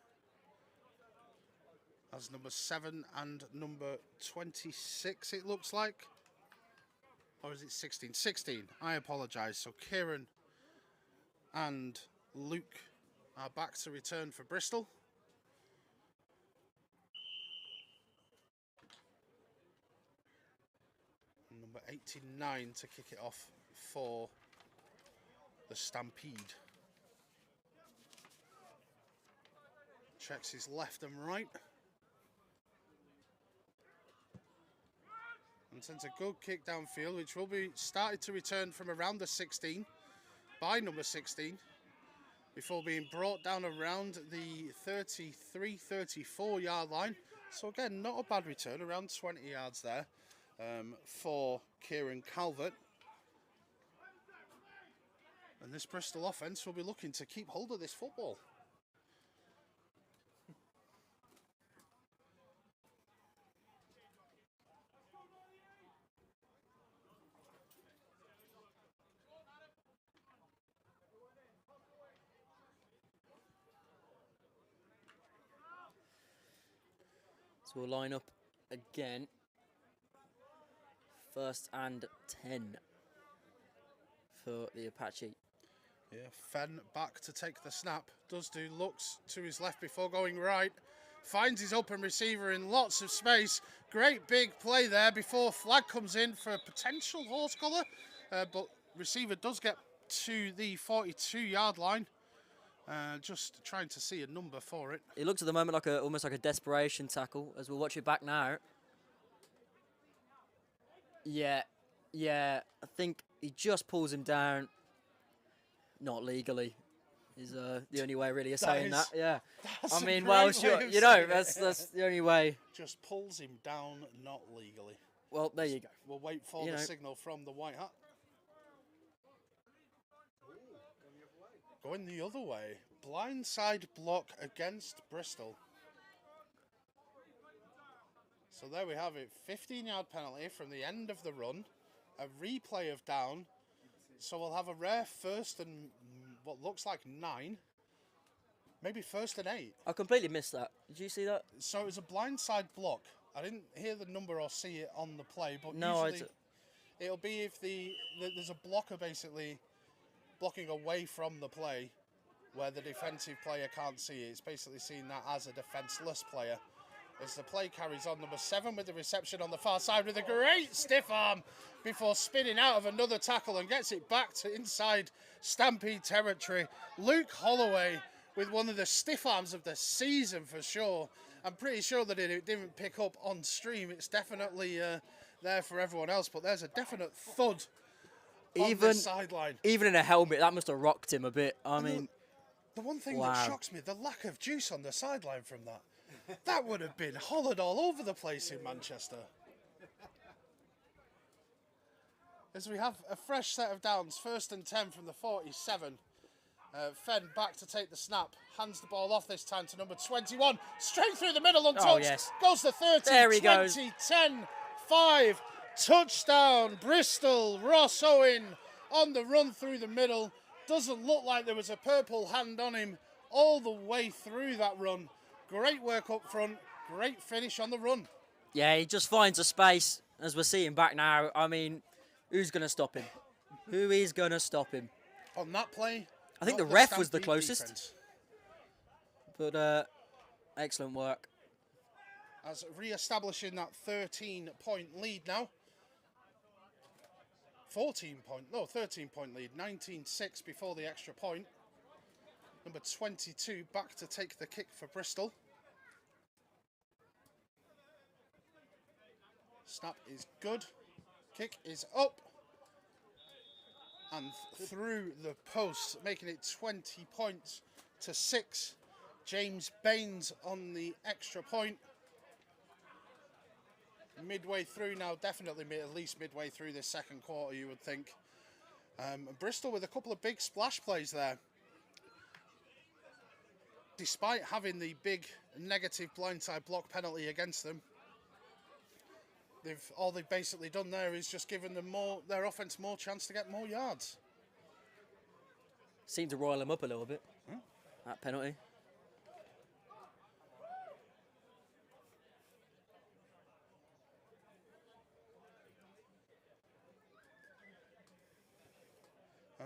As number 7 and number 26, it looks like. Or is it 16? 16. I apologise. So Kieran and Luke are back to return for Bristol. Number 89 to kick it off for the Stampede. Checks his left and right. And sends a good kick downfield, which will be started to return from around the 16 by number 16 before being brought down around the 33, 34 yard line. So again, not a bad return, around 20 yards there for Kieran Calvert. And this Bristol offence will be looking to keep hold of this football. So we'll line up again. 1st and 10 for the Apache. Yeah, Fenn back to take the snap. Does do, looks to his left before going right. Finds his open receiver in lots of space. Great big play there before flag comes in for a potential horse collar. But receiver does get to the 42 yard line. Just trying to see a number for it. It looks at the moment like almost like a desperation tackle, as we'll watch it back now. Yeah, I think he just pulls him down. Not legally is the only way really of saying that. Yeah, I mean, well, sure, you know, that's the only way. Just pulls him down, not legally. Well, there you go. We'll wait for the signal from the white hat. Going the other way. Blindside block against Bristol. So there we have it. 15-yard penalty from the end of the run. A replay of down. So we'll have a rare 1st and what looks like 9. Maybe 1st and 8. I completely missed that. Did you see that? So it was a blindside block. I didn't hear the number or see it on the play, but no, usually it'll be if there's a blocker basically blocking away from the play where the defensive player can't see it. It's basically seen that as a defenseless player. As the play carries on, number 7 with the reception on the far side with a great stiff arm before spinning out of another tackle and gets it back to inside Stampede territory. Luke Holloway with one of the stiff arms of the season for sure. I'm pretty sure that it didn't pick up on stream. It's definitely there for everyone else, but there's a definite thud on the sideline. Even in a helmet, that must have rocked him a bit. I mean, the one thing that shocks me, the lack of juice on the sideline from that. That would have been hollered all over the place in Manchester. As we have a fresh set of downs, 1st and 10 from the 47. Fenn back to take the snap, hands the ball off this time to number 21, straight through the middle untouched, oh, yes. Goes to 30, there he 20, goes. 10, 5, touchdown, Bristol. Ross Owen on the run through the middle. Doesn't look like there was a purple hand on him all the way through that run. Great work up front, great finish on the run. Yeah, he just finds a space, as we're seeing back now. I mean, who's going to stop him? Who is going to stop him? On that play, I think the ref was the closest. Defense. But excellent work. As re-establishing that 13-point lead now. 13-point lead, 19-6 before the extra point. Number 22 back to take the kick for Bristol. Snap is good. Kick is up. And through the post, making it 20 points to 6. James Baines on the extra point. Midway through now, definitely at least midway through this second quarter, you would think. Bristol with a couple of big splash plays there. Despite having the big negative blindside block penalty against them, all they've basically done there is just given them their offense more chance to get more yards. Seemed to roil them up a little bit, that penalty.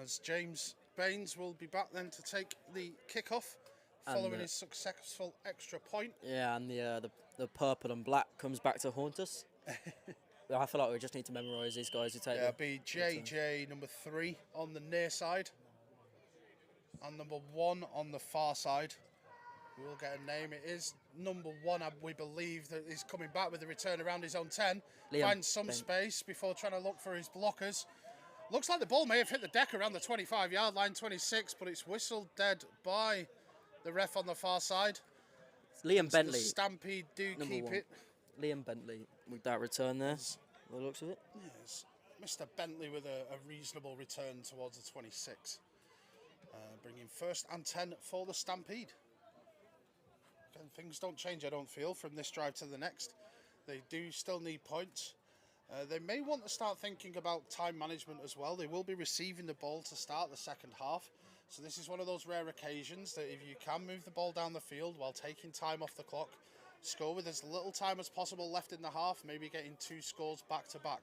as James Baines will be back then to take the kickoff following his successful extra point. Yeah, and the purple and black comes back to haunt us. I feel like we just need to memorise these guys who take. Yeah, be JJ number 3 on the near side, and number 1 on the far side. We will get a name. It is number 1, we believe, that is coming back with the return around his own 10. Finds some space before trying to look for his blockers. Looks like the ball may have hit the deck around the 25-yard line, 26, but it's whistled dead by the ref on the far side. It's Liam Bentley. The Stampede do keep 1. it. Liam Bentley with that return there, by the looks of it. Yes, Mr. Bentley with a reasonable return towards the 26. Bringing 1st and 10 for the Stampede. Again, things don't change, I don't feel, from this drive to the next. They do still need points. They may want to start thinking about time management as well. They will be receiving the ball to start the second half. So this is one of those rare occasions that if you can move the ball down the field while taking time off the clock, score with as little time as possible left in the half, maybe getting 2 scores back to back.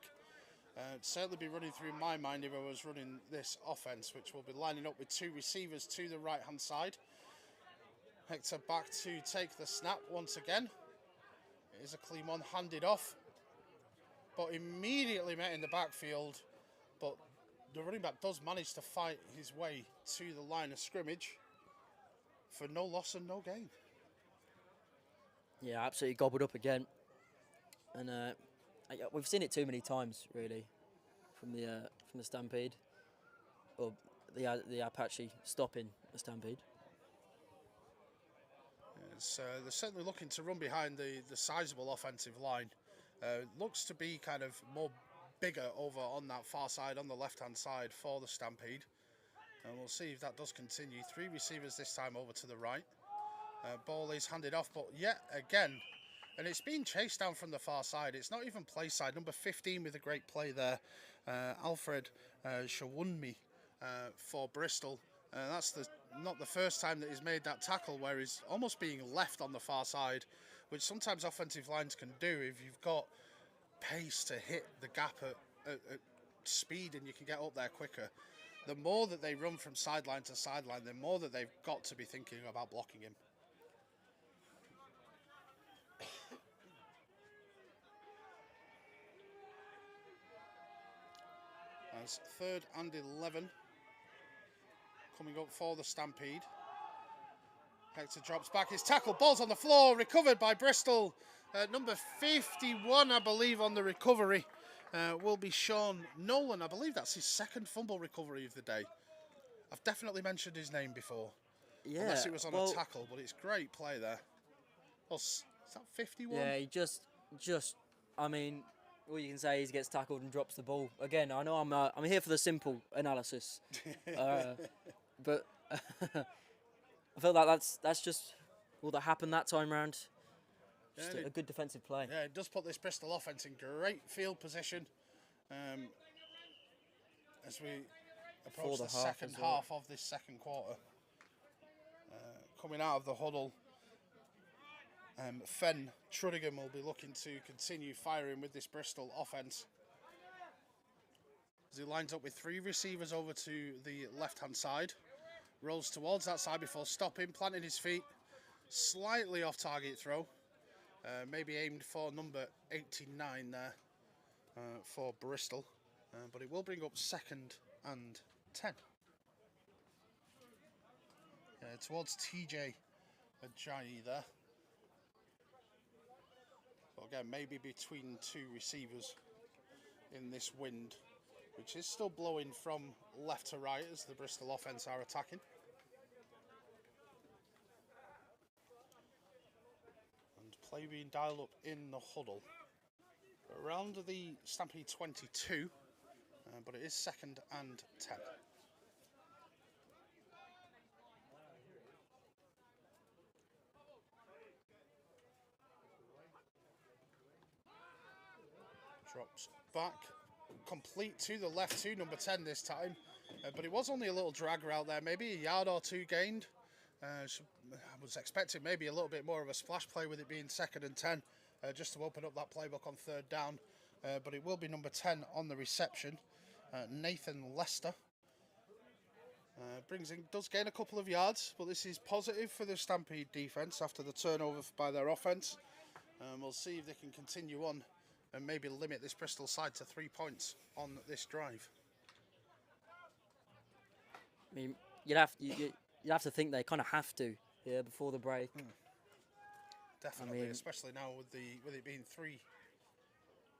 It'd certainly be running through my mind if I was running this offense, which will be lining up with 2 receivers to the right hand side. Hector back to take the snap once again. It is a clean one, handed off, but immediately met in the backfield. But the running back does manage to fight his way to the line of scrimmage for no loss and no gain. Yeah, absolutely gobbled up again. And we've seen it too many times, really, from the Stampede, or the Apache stopping the Stampede. They're certainly looking to run behind the sizable offensive line. Looks to be kind of more bigger over on that far side, on the left-hand side for the Stampede. And we'll see if that does continue. 3 receivers this time over to the right. Ball is handed off, but yet again, and it's being chased down from the far side. It's not even play side. Number 15 with a great play there. Alfred Shawunmi for Bristol. That's not the first time that he's made that tackle where he's almost being left on the far side, which sometimes offensive lines can do if you've got pace to hit the gap at speed and you can get up there quicker. The more that they run from sideline to sideline, the more that they've got to be thinking about blocking him. As 3rd and 11 coming up for the Stampede. Hector drops back his tackle, ball's on the floor, recovered by Bristol. Number 51, I believe, on the recovery will be Sean Nolan. I believe that's his 2nd fumble recovery of the day. I've definitely mentioned his name before. Yeah, unless it was on a tackle, but it's great play there. Well, is that 51? Yeah, he just, I mean, all you can say is he gets tackled and drops the ball. Again, I know I'm here for the simple analysis, but I feel like that's just all that happened that time round. Just a good defensive play. Yeah, it does put this Bristol offense in great field position as we approach the second half of this second quarter. Coming out of the huddle, Fenn Trudingham will be looking to continue firing with this Bristol offense. As he lines up with 3 receivers over to the left-hand side. Rolls towards that side before stopping, planting his feet. Slightly off-target throw. Maybe aimed for number 89 there for Bristol. But it will bring up 2nd and 10. Towards TJ Ajayi there. But again, maybe between 2 receivers in this wind, which is still blowing from left to right as the Bristol offense are attacking. And play being dialed up in the huddle. Around the Stampede 22, but it is 2nd and 10. Drops back, complete to the left to number 10 this time, but it was only a little drag route there, maybe a yard or 2 gained. I was expecting maybe a little bit more of a splash play with it being 2nd and 10, just to open up that playbook on 3rd down, but it will be number 10 on the reception, Nathan Lester. Does gain a couple of yards, but this is positive for the Stampede defence after the turnover by their offence. We'll see if they can continue on and maybe limit this Bristol side to 3 points on this drive. I mean, you'd have to think they kind of have to here before the break. Definitely, I mean, especially now with it being 3,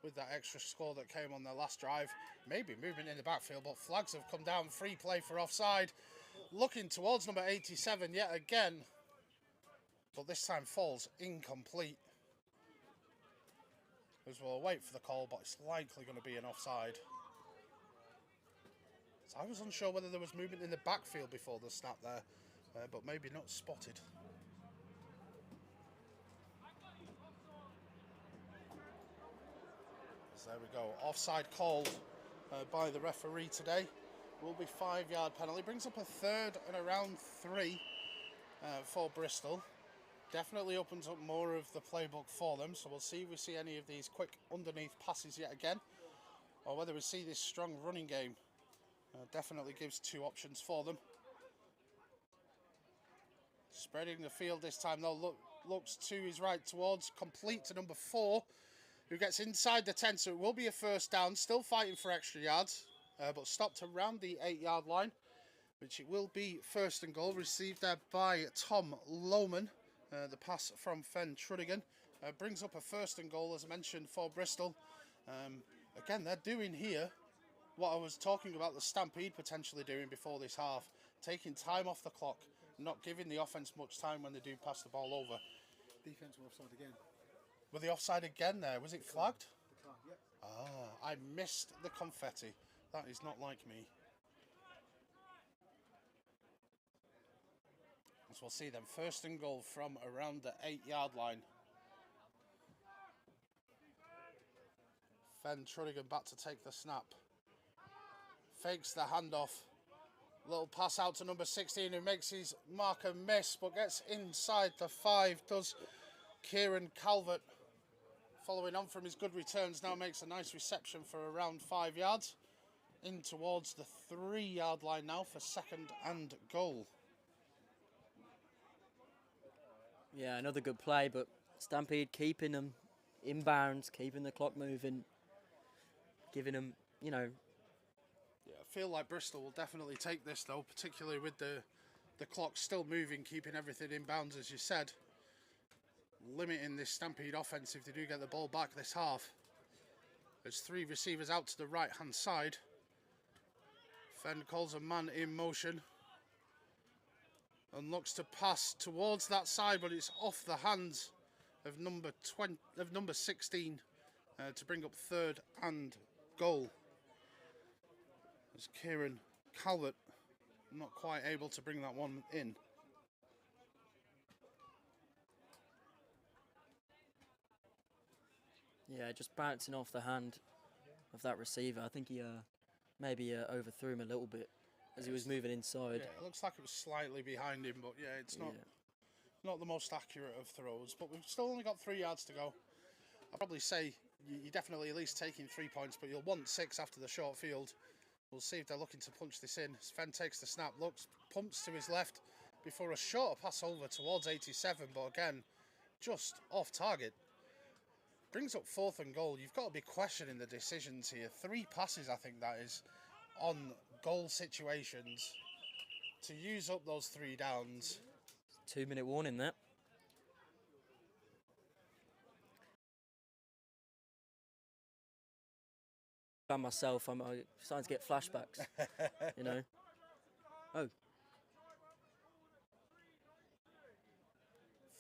with that extra score that came on their last drive. Maybe movement in the backfield, but flags have come down. Free play for offside. Looking towards number 87 yet again, but this time falls incomplete. As we'll wait for the call, but it's likely going to be an offside. So I was unsure whether there was movement in the backfield before the snap there, but maybe not spotted. So there we go. Offside called by the referee today. Will be 5-yard penalty. Brings up a third and around 3 for Bristol. Definitely opens up more of the playbook for them. So we'll see if we see any of these quick underneath passes yet again, or whether we see this strong running game. Definitely gives 2 options for them. Spreading the field this time though. Looks to his right towards, complete to number 4, who gets inside the 10. So it will be a first down. Still fighting for extra yards, but stopped around the 8-yard line, which it will be first and goal. Received there by Tom Lohman. The pass from Fen Truddigan brings up a first and goal, as mentioned, for Bristol. Again, they're doing here what I was talking about the Stampede potentially doing before this half. Taking time off the clock, not giving the offence much time when they do pass the ball over. Defence were offside again. Were they offside again there? Was it flagged? Yep. Ah, I missed the confetti. That is not like me. So we'll see them first and goal from around the 8-yard line. Fen Truddigan back to take the snap. Fakes the handoff. Little pass out to number 16, who makes his marker miss, but gets inside the 5. Does Kieran Calvert. Following on from his good returns, now makes a nice reception for around 5 yards. In towards the 3-yard line now for second and goal. Yeah, another good play, but Stampede keeping them inbounds, keeping the clock moving, giving them, you know. Yeah, I feel like Bristol will definitely take this though, particularly with the clock still moving, keeping everything inbounds, as you said. Limiting this Stampede offense if they do get the ball back this half. There's 3 receivers out to the right-hand side. Fen calls a man in motion and looks to pass towards that side, but it's off the hands of number 16 to bring up third and goal. As Kieran Calvert not quite able to bring that one in. Yeah, just bouncing off the hand of that receiver. I think he maybe overthrew him a little bit as he was moving inside. Yeah, it looks like it was slightly behind him, but yeah, it's not the most accurate of throws. But we've still only got 3 yards to go. I'll probably say you're definitely at least taking 3 points, but you'll want 6 after the short field. We'll see if they're looking to punch this in. Sven takes the snap, looks, pumps to his left before a shorter pass over towards 87, but again, just off target. Brings up fourth and goal. You've got to be questioning the decisions here. 3 passes, I think that is, on goal situations to use up those 3 downs. 2-minute warning there. By myself, I'm starting to get flashbacks, you know. Oh.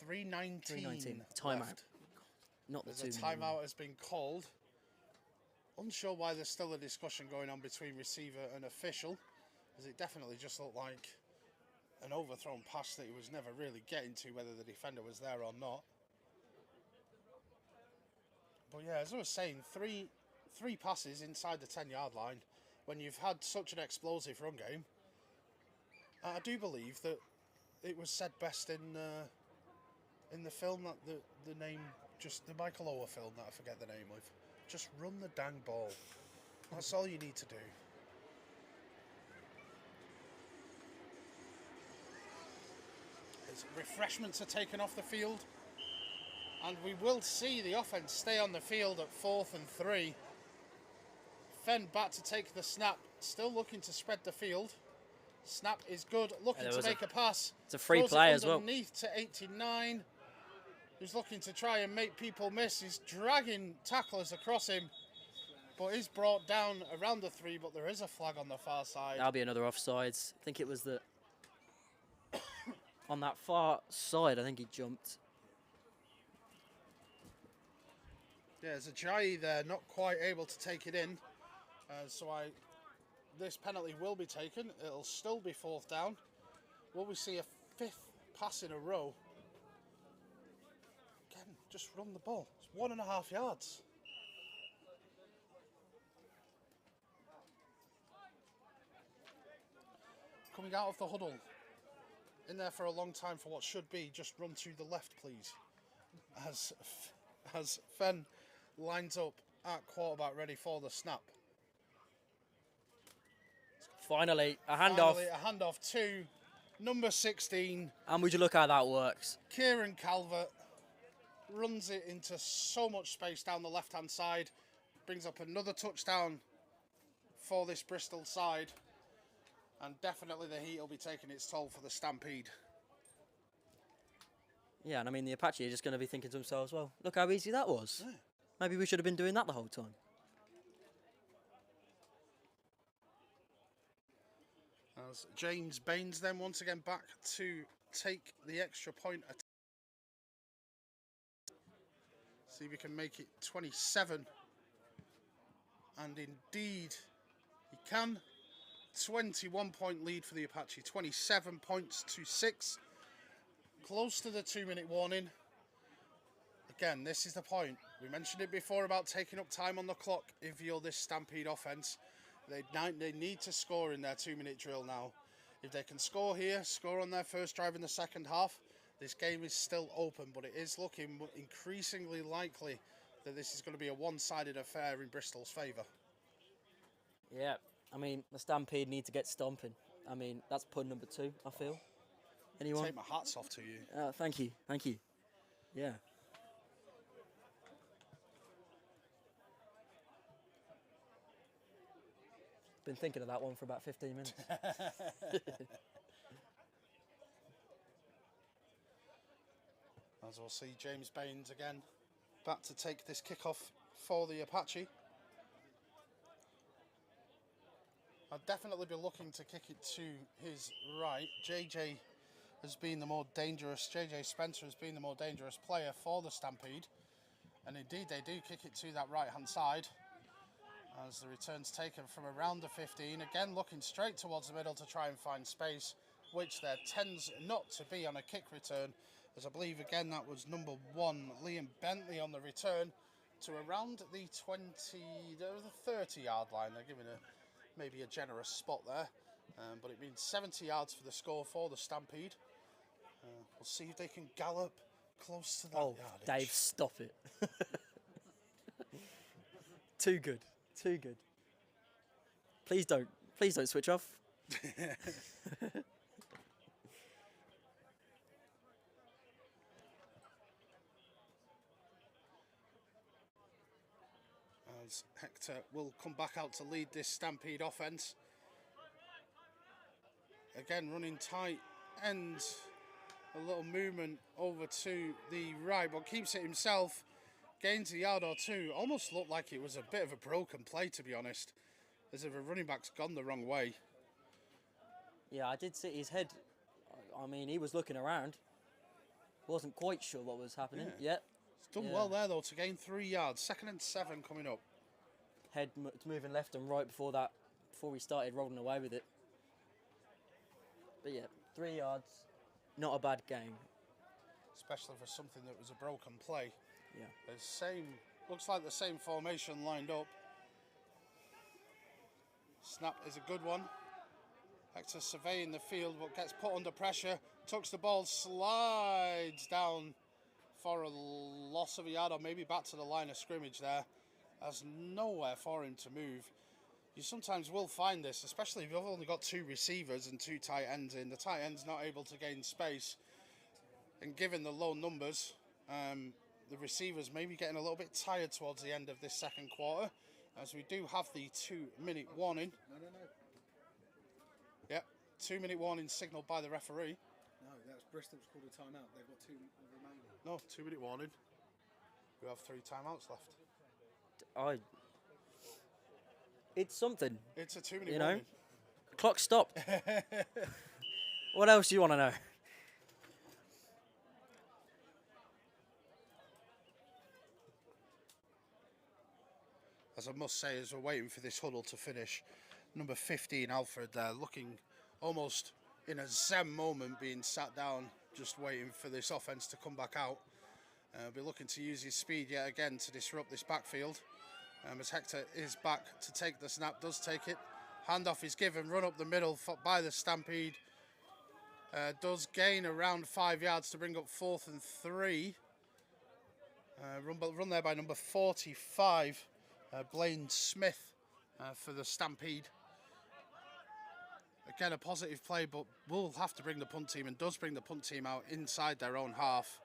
3:19 Timeout. left. Not the There's a 2-minute. timeout has been called. Unsure why there's still a discussion going on between receiver and official, as it definitely just looked like an overthrown pass that he was never really getting to, whether the defender was there or not. But yeah, as I was saying, three passes inside the 10-yard line when you've had such an explosive run game. I do believe that it was said best in the film that the name, just the Michael Ower film that I forget the name of. Just run the dang ball. That's all you need to do. as refreshments are taken off the field. And we will see the offense stay on the field at 4th and 3. Fenn back to take the snap, still looking to spread the field. Snap is good, looking to make a pass. It's a free play as well. Underneath to 89, who's looking to try and make people miss. He's dragging tacklers across him, but is brought down around the 3, but there is a flag on the far side. That'll be another offsides. I think it was the... on that far side, I think he jumped. Yeah, there's a Ajayi there, not quite able to take it in. This penalty will be taken. It'll still be 4th down. Will we see a 5th pass in a row? Again, just run the ball. It's 1.5 yards. Coming out of the huddle. In there for a long time for what should be. Just run to the left, please. As Fenn lines up at quarterback ready for the snap. Finally, a handoff. A handoff to number 16. And would you look how that works? Kieran Calvert runs it into so much space down the left-hand side. Brings up another touchdown for this Bristol side. And definitely the heat will be taking its toll for the Stampede. Yeah, and I mean, the Apache are just going to be thinking to themselves, well, look how easy that was. Yeah. Maybe we should have been doing that the whole time. As James Baines then once again back to take the extra point. See if we can make it 27. And indeed, he can. 21-point lead for the Apache, 27 points to 6. Close to the 2-minute warning. Again, this is the point. We mentioned it before about taking up time on the clock if you're this Stampede offense. They need to score in their 2-minute drill now. If they can score here, score on their first drive in the second half, this game is still open, but it is looking increasingly likely that this is going to be a one-sided affair in Bristol's favour. Yeah, I mean, the Stampede need to get stomping. I mean, that's pun number 2, I feel. Anyone? Take my hats off to you. Thank you. Yeah. Been thinking of that one for about 15 minutes. As we'll see James Baines again back to take this kickoff for the Apache. I'd definitely be looking to kick it to his right. JJ has been the more dangerous, JJ Spencer has been the more dangerous player for the Stampede. And indeed they do kick it to that right hand side. As the return's taken from around the 15, again looking straight towards the middle to try and find space, which there tends not to be on a kick return, as I believe again that was number 1, Liam Bentley on the return to around the 30 yard line. They're giving maybe a generous spot there, but it means 70 yards for the score for the Stampede. We'll see if they can gallop close to that yardage. Dave, stop it. Too good. Too good. Please don't switch off. As Hector will come back out to lead this Stampede offense. Again, running tight ends. A little movement over to the right, but keeps it himself. Gains a yard or 2. Almost looked like it was a bit of a broken play, to be honest. As if a running back's gone the wrong way. Yeah, I did see his head. I mean, he was looking around. Wasn't quite sure what was happening yet. He's done well there, though, to gain 3 yards. 2nd and 7 coming up. Head moving left and right before we started rolling away with it. But yeah, 3 yards. Not a bad game. Especially for something that was a broken play. Yeah. Looks like the same formation lined up. Snap is a good one. Hector surveying the field, but gets put under pressure. Tucks the ball, slides down for a loss of a yard, or maybe back to the line of scrimmage there. There's nowhere for him to move. You sometimes will find this, especially if you've only got 2 receivers and 2 tight ends in. The tight end's not able to gain space. And given the low numbers, the receivers may be getting a little bit tired towards the end of this second quarter, as we do have the 2-minute warning. No. Yep, 2-minute warning signalled by the referee. No, that's Bristol's called a timeout. They've got 2 remaining. No, 2-minute warning. We have 3 timeouts left. It's something. It's a 2-minute You know? warning. Clock stopped. What else do you want to know? As I must say, as we're waiting for this huddle to finish, number 15, Alfred, there, looking almost in a zen moment, being sat down, just waiting for this offense to come back out. Be looking to use his speed yet again to disrupt this backfield. As Hector is back to take the snap, does take it. Handoff is given, run up the middle by the Stampede. Does gain around 5 yards to bring up 4th and 3. Run there by number 45. Blaine Smith for the Stampede. Again, a positive play, but will have to bring the punt team, and does bring the punt team out inside their own half.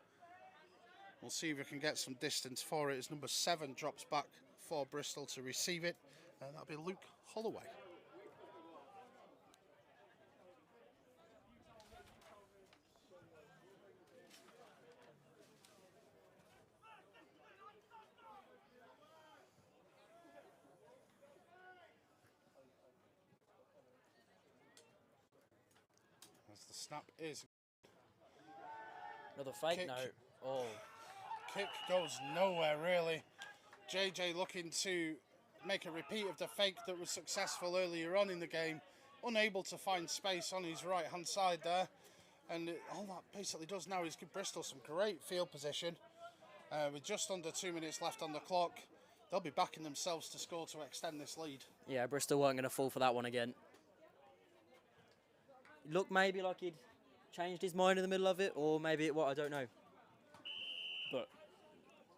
We'll see if we can get some distance for it as number 7 drops back for Bristol to receive it. And that'll be Luke Holloway. As the snap is. Another fake Kick. note. Oh. Kick goes nowhere, really. JJ looking to make a repeat of the fake that was successful earlier on in the game. Unable to find space on his right-hand side there. And all that basically does now is give Bristol some great field position. With just under 2 minutes left on the clock, they'll be backing themselves to score to extend this lead. Yeah, Bristol weren't going to fall for that one again. It looked maybe like he'd changed his mind in the middle of it, or maybe it what, I don't know. But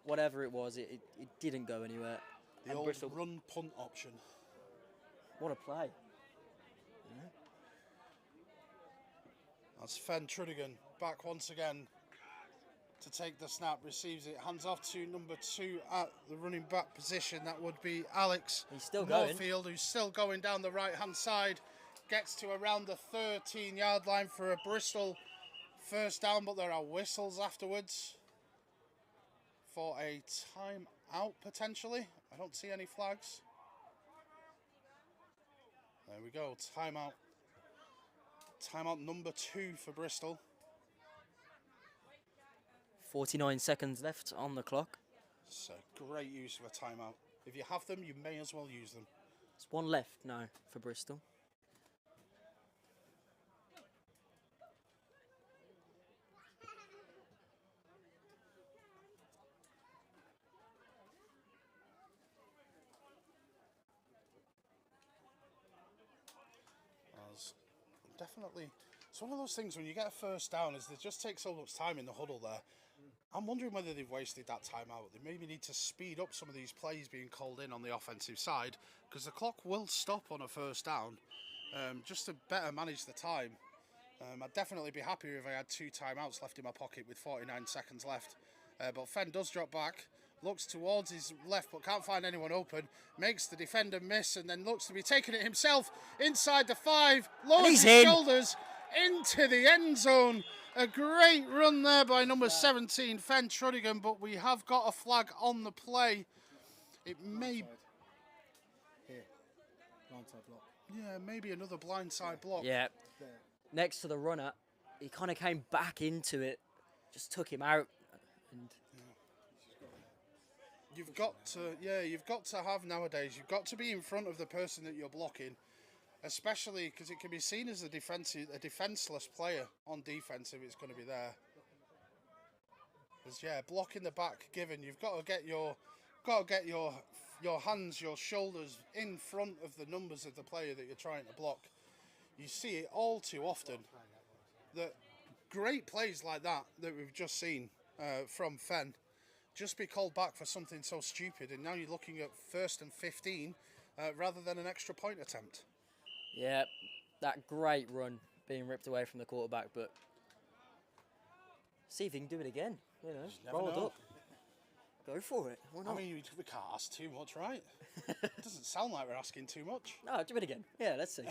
whatever it was, it didn't go anywhere. The And old Bristol, run punt option. what a play. That's Fen Trudigan back once again to take the snap, receives it, hands off to number 2 at the running back position. That would be Alex He's still going. Moorfield, who's still going down the right-hand side. Gets to around the 13-yard line for a Bristol first down, but there are whistles afterwards for a timeout, potentially. I don't see any flags. There we go, timeout. Timeout number 2 for Bristol. 49 seconds left on the clock. It's a great use of a timeout. If you have them, you may as well use them. There's one left now for Bristol. Definitely, it's one of those things when you get a first down, is they just take so much time in the huddle there. I'm wondering whether they've wasted that time out. They maybe need to speed up some of these plays being called in on the offensive side, because the clock will stop on a first down, just to better manage the time. I'd definitely be happier if I had 2 timeouts left in my pocket with 49 seconds left. But Fen does drop back, looks towards his left but can't find anyone open, makes the defender miss, and then looks to be taking it himself inside the 5, lowers his shoulders into the end zone. A great run there by number 17, Fen Trudigan, but we have got a flag on the play. It may... Here, blindside block. Yeah, maybe another blindside block. Yeah. There. Next to the runner, he kind of came back into it, just took him out. And You've got to have nowadays, you've got to be in front of the person that you're blocking, especially because it can be seen as a defenseless player on defense if it's going to be there. Because blocking the back given, you've got to get your hands, your shoulders in front of the numbers of the player that you're trying to block. You see it all too often. That great plays like that we've just seen from Fen just be called back for something so stupid, and now you're looking at 1st and 15 rather than an extra point attempt. yeah, that great run being ripped away from the quarterback, but See if he can do it again. You know, never rolled know. up. Go for it. Why not? I mean, we can't ask too much, right? Doesn't sound like we're asking too much. No, do it again. Yeah, let's see.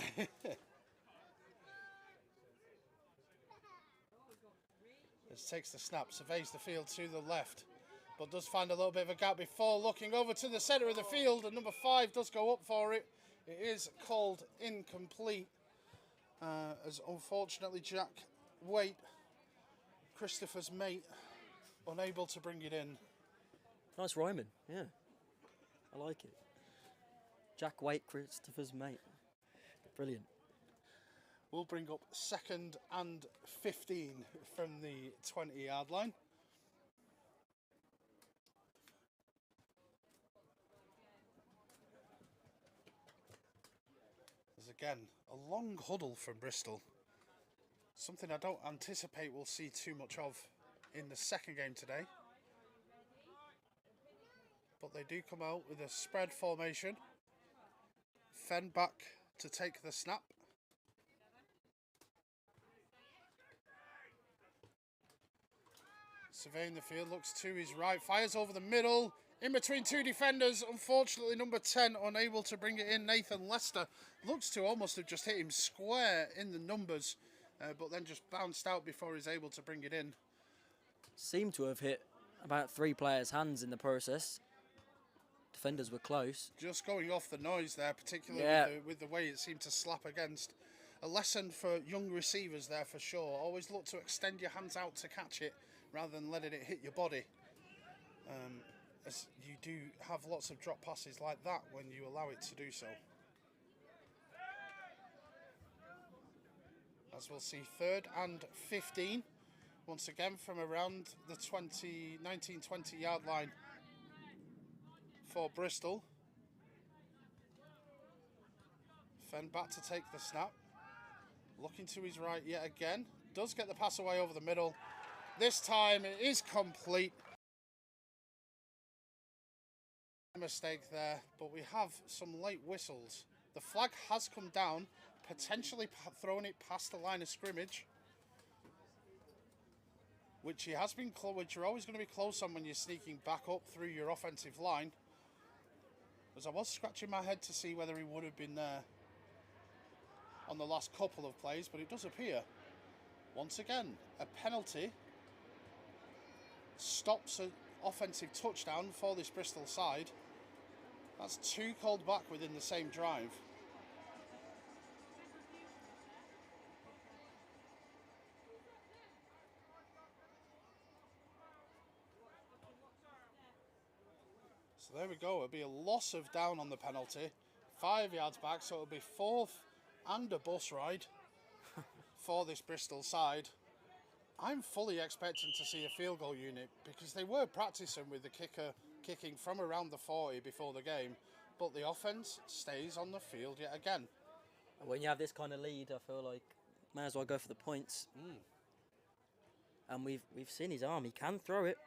This takes the snap, surveys the field to the left, but does find a little bit of a gap before looking over to the centre of the field, and number 5 does go up for it. It is called incomplete, as unfortunately Jack Waite, Christopher's mate, unable to bring it in. Nice rhyming. Yeah, I like it. Jack Waite, Christopher's mate. Brilliant. We'll bring up 2nd and 15 from the 20-yard line. There's again a long huddle from Bristol. Something I don't anticipate we'll see too much of in the second game today. But they do come out with a spread formation. Fenn back to take the snap. Surveying the field, looks to his right, fires over the middle, in between 2 defenders. Unfortunately, number 10 unable to bring it in. Nathan Lester looks to almost have just hit him square in the numbers, but then just bounced out before he's able to bring it in. Seemed to have hit about 3 players' hands in the process. Defenders were close. Just going off the noise there, particularly with the way it seemed to slap against. A lesson for young receivers there for sure. Always look to extend your hands out to catch it, rather than letting it hit your body. As you do have lots of drop passes like that when you allow it to do so. As we'll see 3rd and 15, once again from around the 19-20 yard line for Bristol. Fenn back to take the snap. Looking to his right yet again. Does get the pass away over the middle. This time it is complete. Mistake there, but we have some late whistles. The flag has come down, potentially throwing it past the line of scrimmage, which he has been which you're always going to be close on when you're sneaking back up through your offensive line. As I was scratching my head to see whether he would have been there on the last couple of plays, but it does appear once again a penalty stops an offensive touchdown for this Bristol side. That's 2 called back within the same drive. So there we go. It'll be a loss of down on the penalty. 5 yards back, so it'll be 4th and a bus ride for this Bristol side. I'm fully expecting to see a field goal unit because they were practicing with the kicker kicking from around the 40 before the game, but the offense stays on the field yet again. When you have this kind of lead, I feel like may as well go for the points. And we've seen his arm. He can throw it.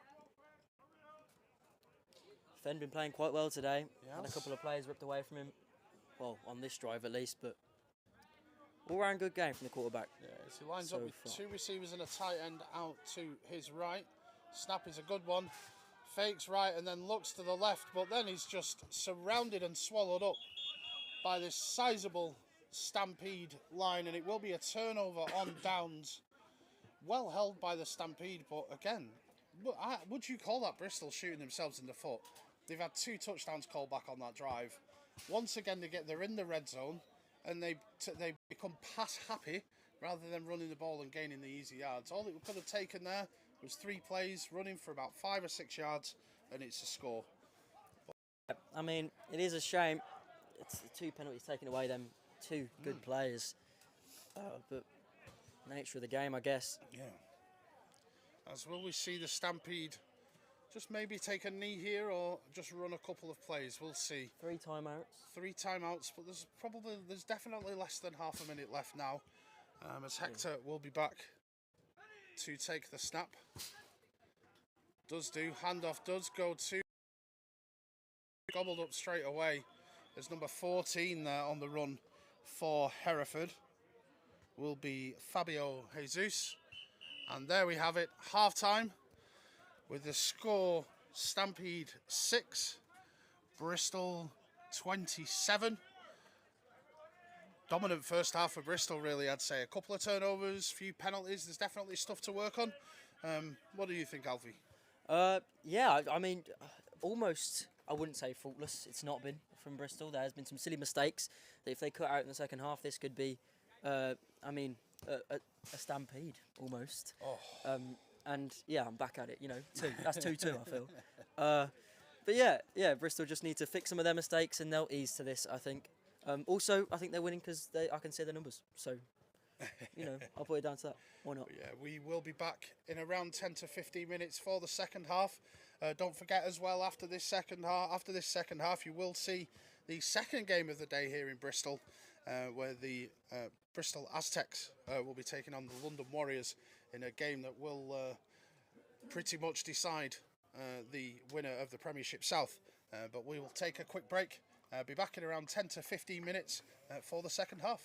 Fenn been playing quite well today. Yes. Had a couple of plays ripped away from him. Well, on this drive at least, but all-round good game from the quarterback. Yeah, as he lines so up with far. 2 receivers and a tight end out to his right. Snap is a good one. Fakes right and then looks to the left, but then he's just surrounded and swallowed up by this sizable Stampede line, and it will be a turnover on downs. Well held by the Stampede, but again, would you call that Bristol shooting themselves in the foot? They've had 2 touchdowns called back on that drive. Once again, they're in the red zone, and they become pass happy rather than running the ball and gaining the easy yards. All it could have taken there was 3 plays, running for about 5 or 6 yards, and it's a score. I mean, it is a shame. It's the 2 penalties taken away, them 2 good players. But nature of the game, I guess. Yeah. As will we see the Stampede just maybe take a knee here or just run a couple of plays? We'll see. 3 timeouts. 3 timeouts, but there's definitely less than half a minute left now. As Hector will be back to take the snap. Does do. Handoff does go to. Gobbled up straight away. There's number 14 there on the run for Hereford. Will be Fabio Jesus. And there we have it, half-time, with the score Stampede 6, Bristol 27. Dominant first half for Bristol, really, I'd say. A couple of turnovers, few penalties. There's definitely stuff to work on. What do you think, Alfie? Yeah, I mean, almost, I wouldn't say faultless. It's not been from Bristol. There has been some silly mistakes that if they cut out in the second half, this could be, I mean, a stampede almost. Oh. And yeah, I'm back at it. You know, that's 2-2. I feel. But yeah, Bristol just need to fix some of their mistakes, and they'll ease to this, I think. Also, I think they're winning because I can see the numbers. So, I'll put it down to that. Why not? Yeah, we will be back in around 10 to 15 minutes for the second half. Don't forget as well, after this second half, you will see the second game of the day here in Bristol, where the Bristol Aztecs will be taking on the London Warriors in a game that will pretty much decide the winner of the Premiership South. But we will take a quick break. Be back in around 10 to 15 minutes for the second half.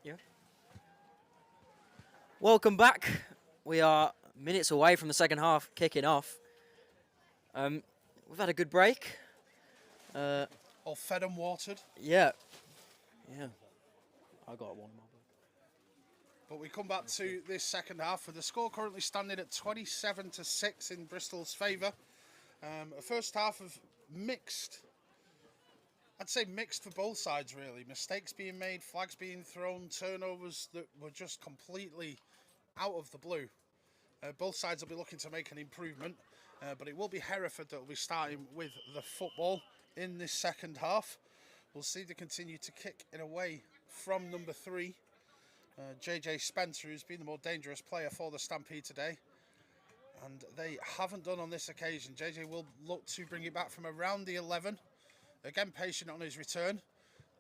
Yeah. Welcome back. We are minutes away from the second half kicking off. We've had a good break. All fed and watered. Yeah. I got one more. But we come back to this second half with the score currently standing at 27-6 in Bristol's favour. A first half of mixed. I'd say mixed for both sides, really. Mistakes being made, flags being thrown, turnovers that were just completely out of the blue. Both sides will be looking to make an improvement, but it will be Hereford that will be starting with the football in this second half. We'll see they continue to kick it away from number 3. JJ Spencer, who's been the more dangerous player for the Stampede today. And they haven't done on this occasion. JJ will look to bring it back from around the 11. Again, patient on his return.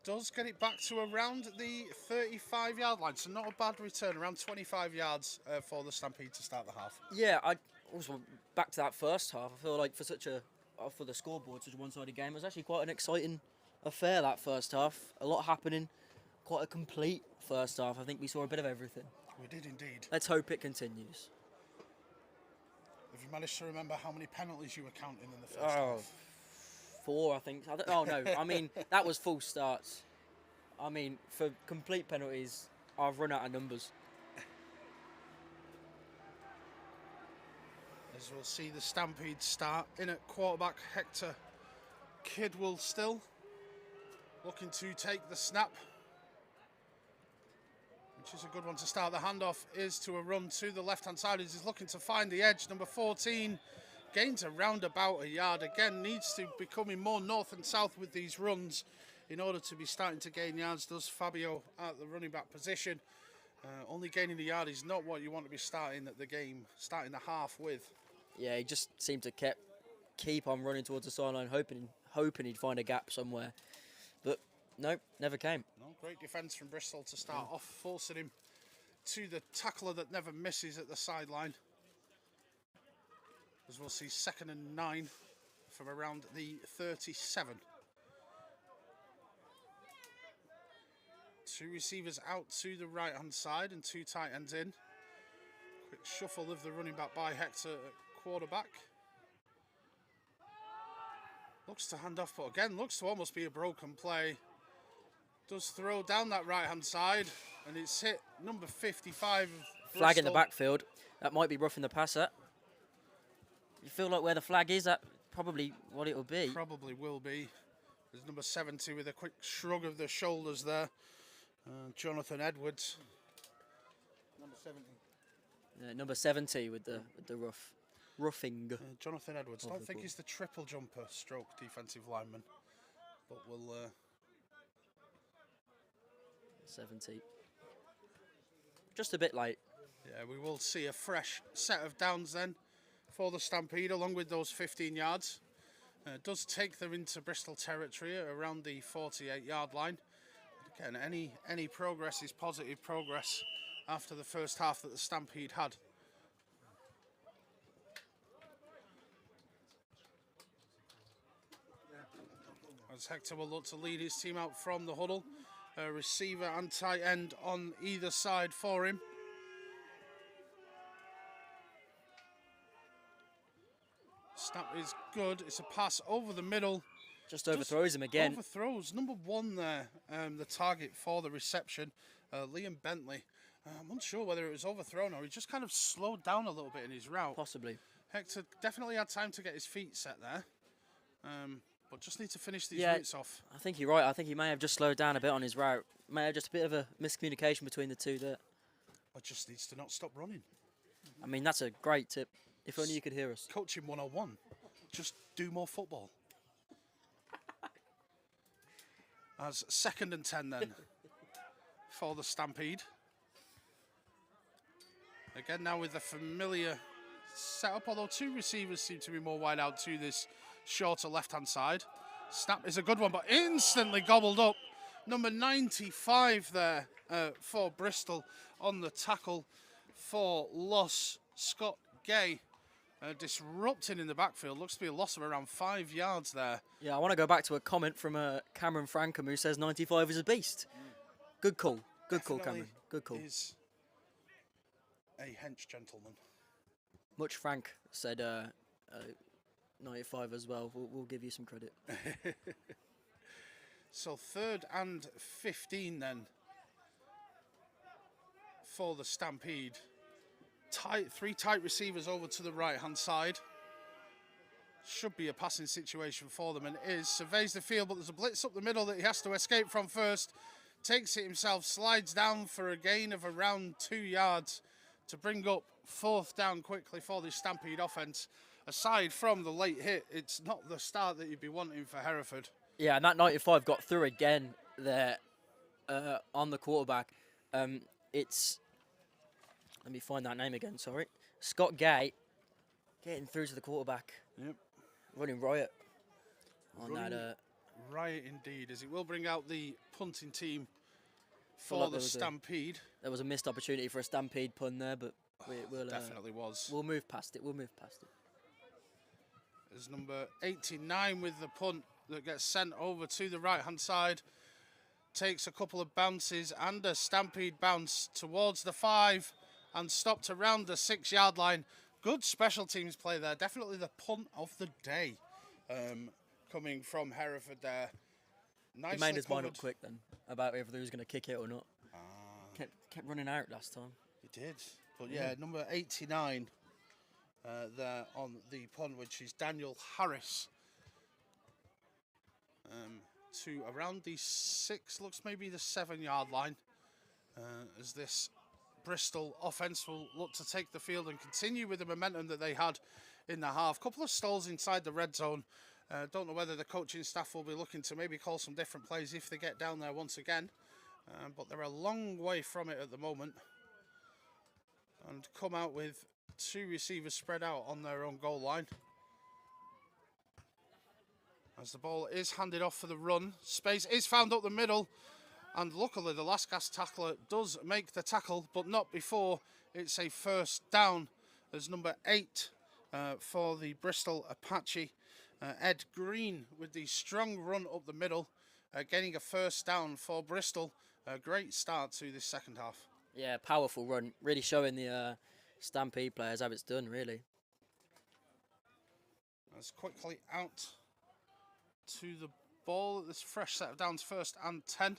Does get it back to around the 35-yard line. So not a bad return, around 25 yards for the Stampede to start the half. Yeah, I also back to that first half. I feel like for the scoreboard, such a one-sided game, it was actually quite an exciting affair, that first half. A lot happening. Quite a complete first half. I think we saw a bit of everything. We did indeed. Let's hope it continues. Have you managed to remember how many penalties you were counting in the first half? 4, I think. No. I mean, that was full starts. I mean, for complete penalties, I've run out of numbers. As we'll see the Stampede start in at quarterback, Hector Kidwell still looking to take the snap, which is a good one to start. The handoff is to a run to the left-hand side. He's looking to find the edge. Number 14 gains around about a yard. Again, needs to be coming more north and south with these runs in order to be starting to gain yards. Does Fabio at the running back position. Only gaining a yard is not what you want to be starting at the game, starting the half with. Yeah, he just seemed to keep on running towards the sideline, hoping he'd find a gap somewhere. But nope, never came. No, great defence from Bristol to start off, forcing him to the tackler that never misses at the sideline. As we'll see 2nd and 9 from around the 37. 2 receivers out to the right hand side and 2 tight ends in. Quick shuffle of the running back by Hector at quarterback. Looks to hand off, but again looks to almost be a broken play. Does throw down that right hand side, and it's hit number 55 of Bristol. Flag in the backfield. That might be roughing the passer. You feel like where the flag is, that probably what it will be. Probably will be. There's number 70 with a quick shrug of the shoulders there. Jonathan Edwards. Number 70. Number 70 with the roughing. Jonathan Edwards. Don't think he's the triple jumper stroke defensive lineman, but we'll 70. Just a bit late. Yeah, we will see a fresh set of downs then for the Stampede, along with those 15 yards. Does take them into Bristol territory around the 48-yard line. Again, any progress is positive progress after the first half that the Stampede had. As Hector will look to lead his team out from the huddle. Receiver and tight end on either side for him. Snap is good. It's a pass over the middle. Just overthrows him again. Overthrows. Number 1 there, the target for the reception, Liam Bentley. I'm unsure whether it was overthrown or he just kind of slowed down a little bit in his route. Possibly. Hector definitely had time to get his feet set there, but just need to finish these routes off. I think you're right. I think he may have just slowed down a bit on his route. May have just a bit of a miscommunication between the two there. But just needs to not stop running. I mean, that's a great tip. If only you could hear us. Coaching 101. Just do more football. As 2nd and 10 then for the Stampede. Again now with the familiar setup, although 2 receivers seem to be more wide out to this shorter left-hand side. Snap is a good one, but instantly gobbled up. Number 95 there for Bristol on the tackle for loss. Scott Gay disrupting in the backfield. Looks to be a loss of around 5 yards there. Yeah, I want to go back to a comment from Cameron Frankham who says 95 is a beast. Good call. Good call, definitely Cameron. Good call. is a hench gentleman. Much Frank said 95 as well. We'll give you some credit. So 3rd and 15 then for the Stampede. Three tight receivers over to the right-hand side. Should be a passing situation for them, and it is. Surveys the field, but there's a blitz up the middle that he has to escape from first. Takes it himself, slides down for a gain of around 2 yards to bring up 4th down quickly for the Stampede offence. Aside from the late hit, it's not the start that you'd be wanting for Hereford. Yeah, and that 95 got through again there on the quarterback. It's... Let me find that name again, sorry. Scott Gay getting through to the quarterback. Yep. Running riot on Running that. riot indeed, as it will bring out the punting team for the Stampede. There was a missed opportunity for a Stampede pun there, but we'll definitely was. We'll move past it. There's number 89 with the punt that gets sent over to the right-hand side. Takes a couple of bounces and a Stampede bounce towards the 5 and stopped around the 6-yard line. Good special teams play there. Definitely the punt of the day coming from Hereford there. He made his mind up quick then about whether he was going to kick it or not. Kept running out last time. He did. But yeah, number 89 there on the punt, which is Daniel Harris. To around the 6, looks maybe the 7-yard line, as this Bristol offence will look to take the field and continue with the momentum that they had in the half. Couple of stalls inside the red zone. Don't know whether the coaching staff will be looking to maybe call some different plays if they get down there once again. But they're a long way from it at the moment. And come out with 2 receivers spread out on their own goal line. As the ball is handed off for the run. Space is found up the middle. And luckily the last gasp tackler does make the tackle, but not before it's a 1st down. There's number 8 for the Bristol Apache. Ed Green with the strong run up the middle, getting a 1st down for Bristol. A great start to this second half. Yeah, powerful run. Really showing the Stampede players how it's done, really. As quickly out to the ball. This fresh set of downs, 1st and 10.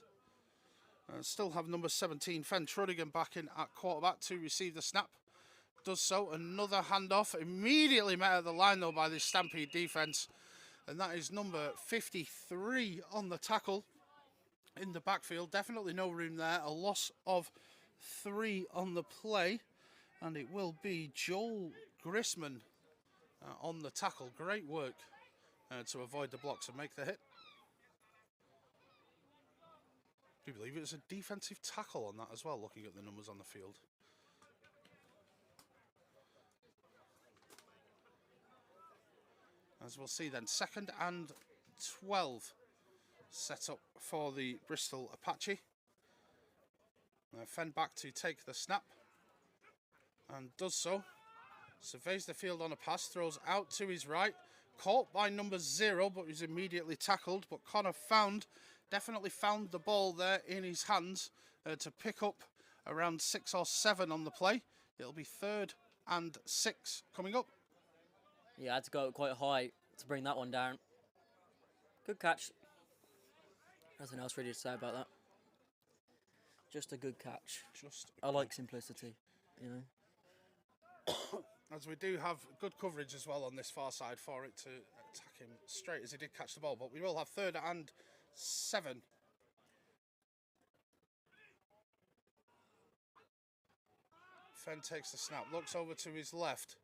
Still have number 17, Fen Truddigan, back in at quarterback to receive the snap. Does so. Another handoff. Immediately met at the line, though, by this Stampede defence. And that is number 53 on the tackle in the backfield. Definitely no room there. A loss of 3 on the play. And it will be Joel Grisman on the tackle. Great work to avoid the blocks and make the hit. Do you believe it was a defensive tackle on that as well, looking at the numbers on the field? As we'll see then, 2nd and 12 set up for the Bristol Apache. Fenn back to take the snap and does so. Surveys the field on a pass, throws out to his right. Caught by number 0, but was immediately tackled. But Connor definitely found the ball there in his hands to pick up around 6 or 7 on the play. It'll be 3rd and 6 coming up. Yeah, I had to go quite high to bring that one down. Good catch. Nothing else really to say about that. Just a good catch. I like simplicity, you know. As we do have good coverage as well on this far side for it to attack him straight as he did catch the ball. But we will have 3rd and 7. Fenn takes the snap, looks over to his left.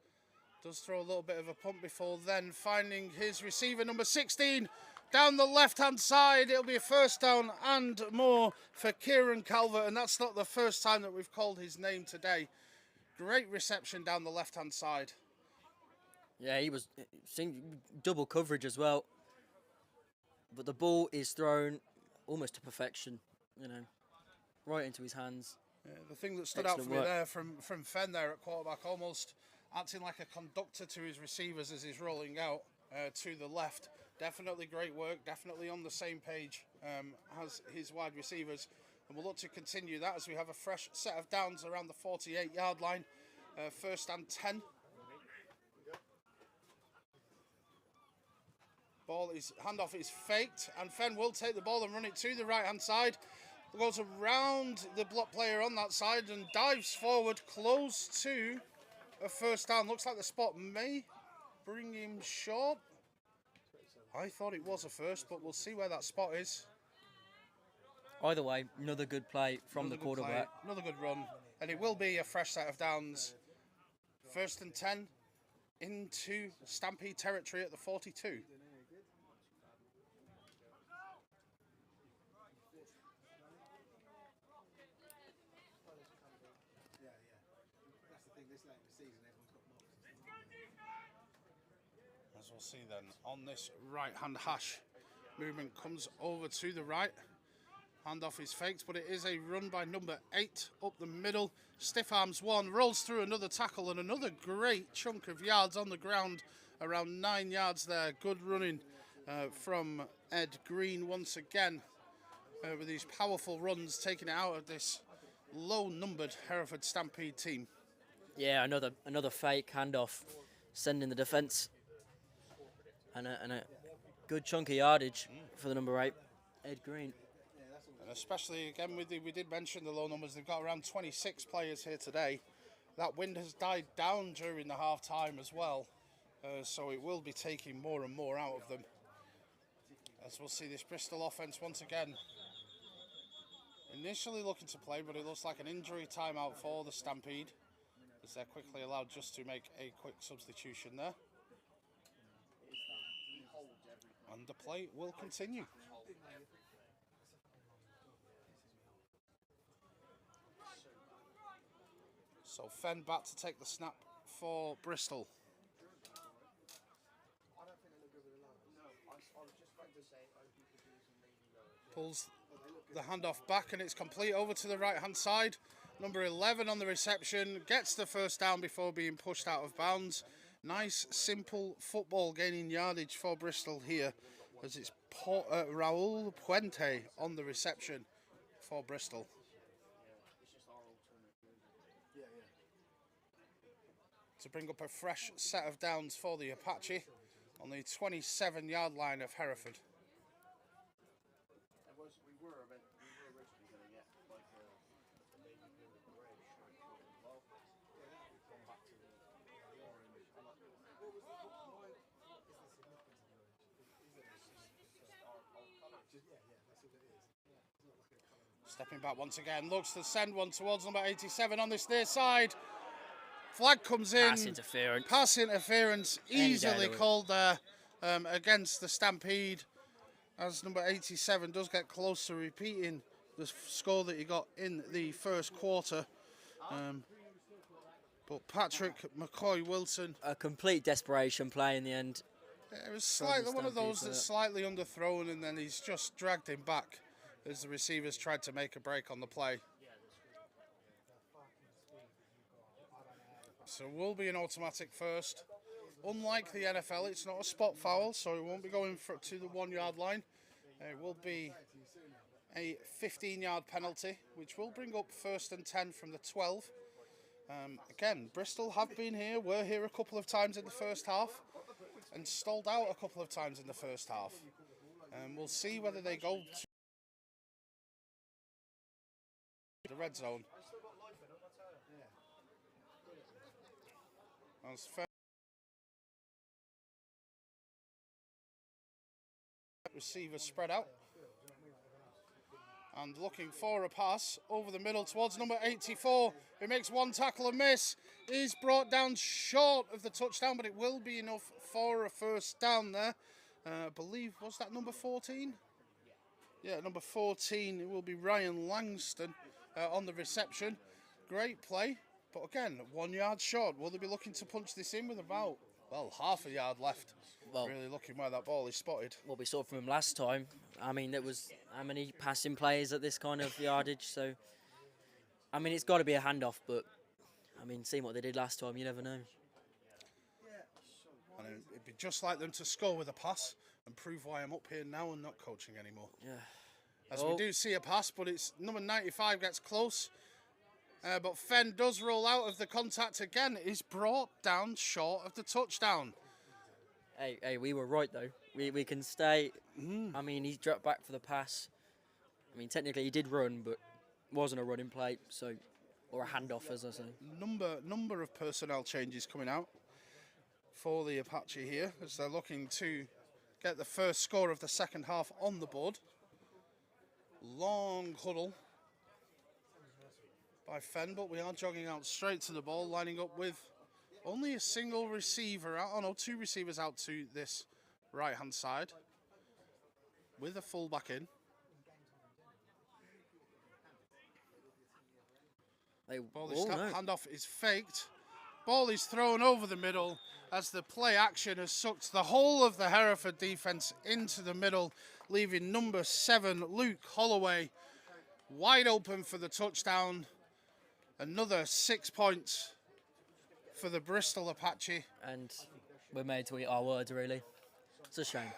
Does throw a little bit of a pump before then finding his receiver, number 16, down the left-hand side. It'll be a 1st down and more for Kieran Calvert, and that's not the first time that we've called his name today. Great reception down the left-hand side. Yeah, he was seeing double coverage as well. But the ball is thrown almost to perfection, you know, right into his hands. Yeah, the thing that stood out for me there from Fenn there at quarterback, almost acting like a conductor to his receivers as he's rolling out to the left. Definitely great work, definitely on the same page as his wide receivers. And we'll look to continue that as we have a fresh set of downs around the 48-yard line. First and 10. Handoff is faked, and Fenn will take the ball and run it to the right-hand side. Goes around the block player on that side and dives forward close to a first down. Looks like the spot may bring him short. I thought it was a first, but we'll see where that spot is. Either way, another good play from the quarterback. Another good run, and it will be a fresh set of downs. First and 10 into Stampede territory at the 42. As we'll see then, on this right-hand hash, movement comes over to the right. Handoff is faked, but it is a run by number 8 up the middle. Stiff arms one, rolls through another tackle and another great chunk of yards on the ground, around 9 yards there. Good running from Ed Green once again with these powerful runs, taking it out of this low-numbered Hereford Stampede team. Yeah, another fake handoff, sending the defence and a good chunk of yardage for the number 8, Ed Green. And especially, again, we did mention the low numbers. They've got around 26 players here today. That wind has died down during the half-time as well, so it will be taking more and more out of them. As we'll see this Bristol offence once again. Initially looking to play, but it looks like an injury timeout for the Stampede, as they're quickly allowed just to make a quick substitution there. And the play will continue. So Fenn back to take the snap for Bristol. Pulls the handoff back and it's complete over to the right hand side. Number 11 on the reception gets the first down before being pushed out of bounds. Nice simple football gaining yardage for Bristol here, as it's Raul Puente on the reception for Bristol. To bring up a fresh set of downs for the Apache on the 27-yard line of Hereford. Stepping back once again, looks to send one towards number 87 on this near side. Flag comes in. Pass interference easily called there against the Stampede, as number 87 does get close to repeating the score that he got in the first quarter. But Patrick McCoy-Wilson... A complete desperation play in the end. Yeah, it was slightly one of those that's slightly underthrown, and then he's just dragged him back as the receivers tried to make a break on the play. So it will be an automatic first. Unlike the NFL, it's not a spot foul, so it won't be going to the 1 yard line. It will be a 15-yard penalty, which will bring up first and 10 from the 12. Again, Bristol have been here, were here a couple of times in the first half, and stalled out a couple of times in the first half. We'll see whether they go to the red zone. As receivers spread out and looking for a pass over the middle towards number 84, who makes one tackle and miss. Is brought down short of the touchdown, but it will be enough for a first down there. I believe, was that number 14? Yeah, number 14. It will be Ryan Langston on the reception. Great play. But again, 1 yard short. Will they be looking to punch this in with about, well, half a yard left? Well, really looking where that ball is spotted. What we saw from him last time. I mean, there was how many passing plays at this kind of yardage? So, I mean, it's got to be a handoff. But, I mean, seeing what they did last time, you never know. And it'd be just like them to score with a pass and prove why I'm up here now and not coaching anymore. Yeah. As we do see a pass, but it's number 95 gets close. But Fenn does roll out of the contact again. Is brought down short of the touchdown. Hey, we were right though. We can stay. I mean, he dropped back for the pass. I mean, technically he did run, but wasn't a running play, so or a handoff, as I say. Number of personnel changes coming out for the Apache here, as they're looking to get the first score of the second half on the board. Long huddle by Fenn, but we are jogging out straight to the ball, lining up with only a single receiver out. Oh no, two receivers out to this right-hand side with a fullback in. Handoff is faked. Ball is thrown over the middle as the play action has sucked the whole of the Hereford defence into the middle, leaving number 7, Luke Holloway, wide open for the touchdown. Another 6 points for the Bristol Apache. And we're made to eat our words, really. It's a shame.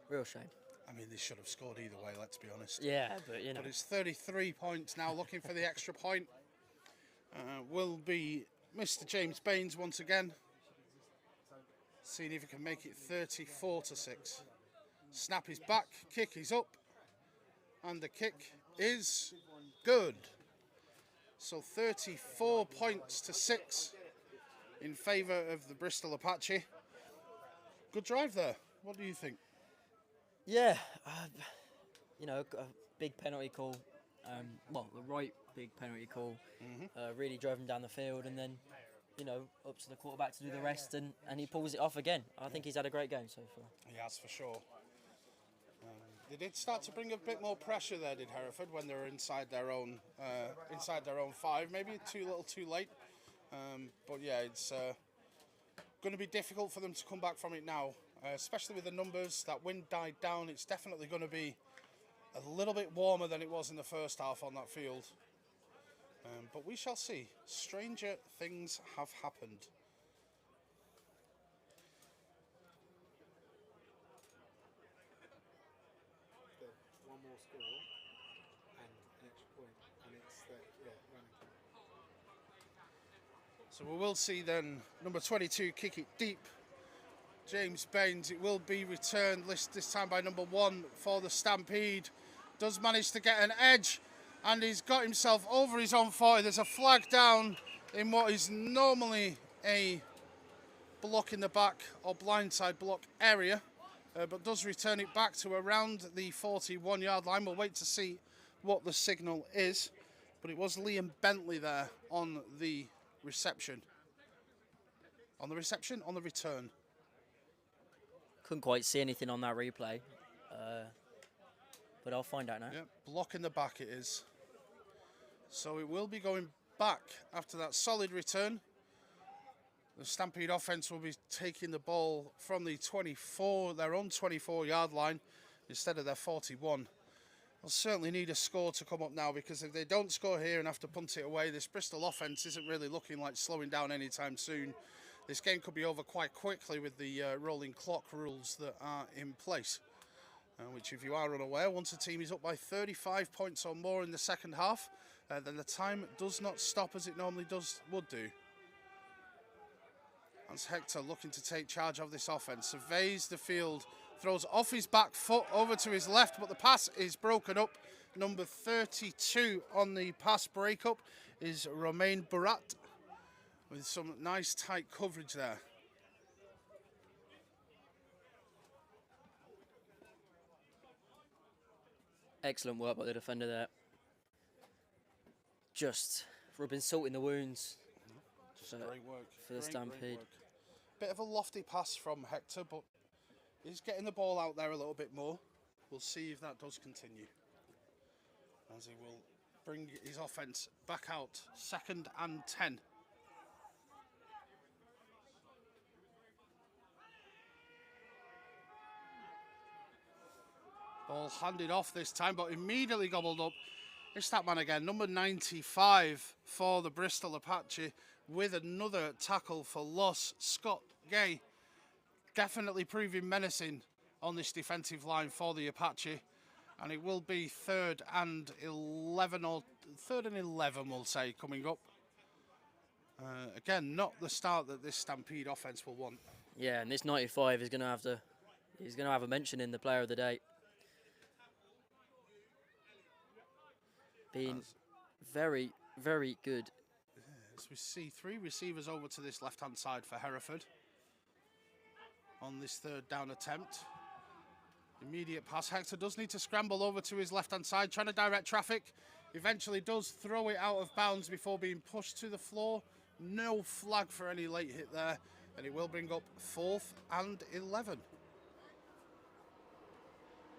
Real shame. I mean, they should have scored either way, let's be honest. Yeah, but you know. But it's 33 points now, looking for the extra point. Will be Mr. James Baines once again. Seeing if he can make it 34-6. Snap is back, kick is up, and the kick is good. So 34 points to 6 in favour of the Bristol Apache. Good drive there. What do you think? Yeah, you know, a big penalty call. Well, the right big penalty call. Really drove him down the field, and then, you know, up to the quarterback to do the rest, and he pulls it off again. I think he's had a great game so far. He has, for sure. They did start to bring a bit more pressure there, did Hereford, when they were inside their own 5. Maybe too little, too late. But yeah, it's going to be difficult for them to come back from it now, especially with the numbers. That wind died down. It's definitely going to be a little bit warmer than it was in the first half on that field. But we shall see. Stranger things have happened. One more score and an extra point, and it's running. So we will see then number 22 kick it deep. James Baines. It will be returned this time by number 1 for the Stampede. Does manage to get an edge, and he's got himself over his own 40. There's a flag down in what is normally a block in the back or blindside block area, but does return it back to around the 41-yard line. We'll wait to see what the signal is, but it was Liam Bentley there on the reception. On the return. Couldn't quite see anything on that replay, but I'll find out now. Yep, block in the back it is. So it will be going back after that solid return. The Stampede offense will be taking the ball from the 24, their own 24-yard line, instead of their 41. They'll certainly need a score to come up now, because if they don't score here and have to punt it away, this Bristol offense isn't really looking like slowing down anytime soon. This game could be over quite quickly with the rolling clock rules that are in place. Which, if you are unaware, once a team is up by 35 points or more in the second half, then the time does not stop as it normally would do. That's Hector looking to take charge of this offense. Surveys the field, throws off his back foot over to his left, but the pass is broken up. Number 32 on the pass breakup is Romain Barat, with some nice tight coverage there. Excellent work by the defender there. Just rubbing salt in the wounds. Great work for the Stampede. Bit of a lofty pass from Hector, but he's getting the ball out there a little bit more. We'll see if that does continue, as he will bring his offense back out. 2nd and 10. Ball handed off this time, but immediately gobbled up. It's that man again, number 95 for the Bristol Apache, with another tackle for loss. Scott Gay definitely proving menacing on this defensive line for the Apache. And it will be 3rd and 11, or 3rd and 11, we'll say, coming up. Again, not the start that this Stampede offense will want. Yeah, and this 95 is going to have to, he's going to have a mention in the player of the day. Being very, very good. As we see 3 receivers over to this left-hand side for Hereford on this 3rd down attempt. Immediate pass. Hector does need to scramble over to his left-hand side, trying to direct traffic. Eventually does throw it out of bounds before being pushed to the floor. No flag for any late hit there, and it will bring up 4th and 11.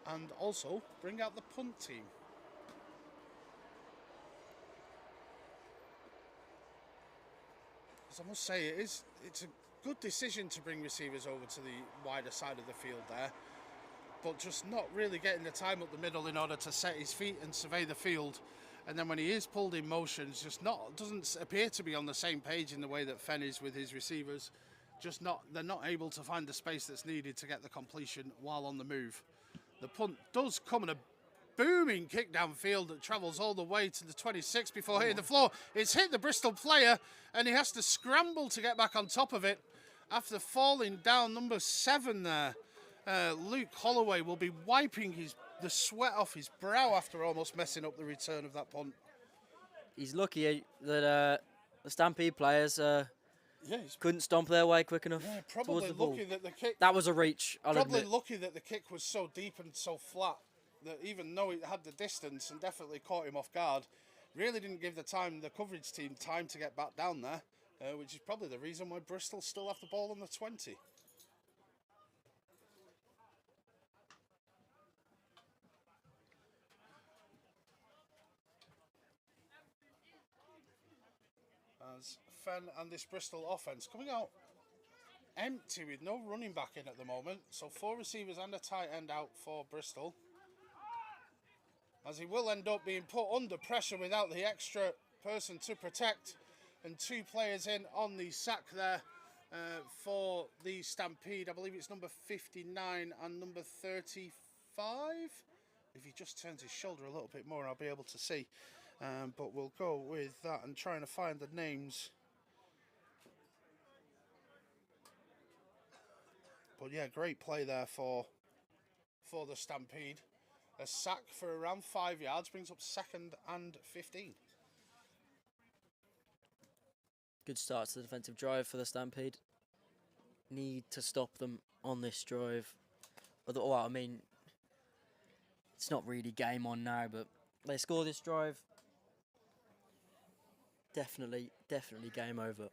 And also bring out the punt team. As I must say, it's a good decision to bring receivers over to the wider side of the field there, but just not really getting the time up the middle in order to set his feet and survey the field. And then when he is pulled in motion, it's just doesn't appear to be on the same page in the way that Fenn is with his receivers. They're not able to find the space that's needed to get the completion while on the move. The punt does come in a booming kick downfield that travels all the way to the 26 before hitting the floor. It's hit the Bristol player, and he has to scramble to get back on top of it after falling down. Number 7 there, Luke Holloway, will be wiping the sweat off his brow after almost messing up the return of that punt. He's lucky that the Stampede players couldn't stomp their way quick enough towards the ball. Lucky that the kick. That was a reach, I'll Probably admit. lucky that the kick was so deep and so flat that even though it had the distance and definitely caught him off guard, really didn't give the coverage team time to get back down there, which is probably the reason why Bristol still have the ball on the 20. As Fenn and this Bristol offense coming out empty with no running back in at the moment. So 4 receivers and a tight end out for Bristol. As he will end up being put under pressure without the extra person to protect. And 2 players in on the sack there for the Stampede. I believe it's number 59 and number 35. If he just turns his shoulder a little bit more, I'll be able to see. But we'll go with that and trying to find the names. But yeah, great play there for the Stampede. A sack for around 5 yards brings up 2nd and 15. Good start to the defensive drive for the Stampede. Need to stop them on this drive. Well, I mean, it's not really game on now, but they score this drive. Definitely game over.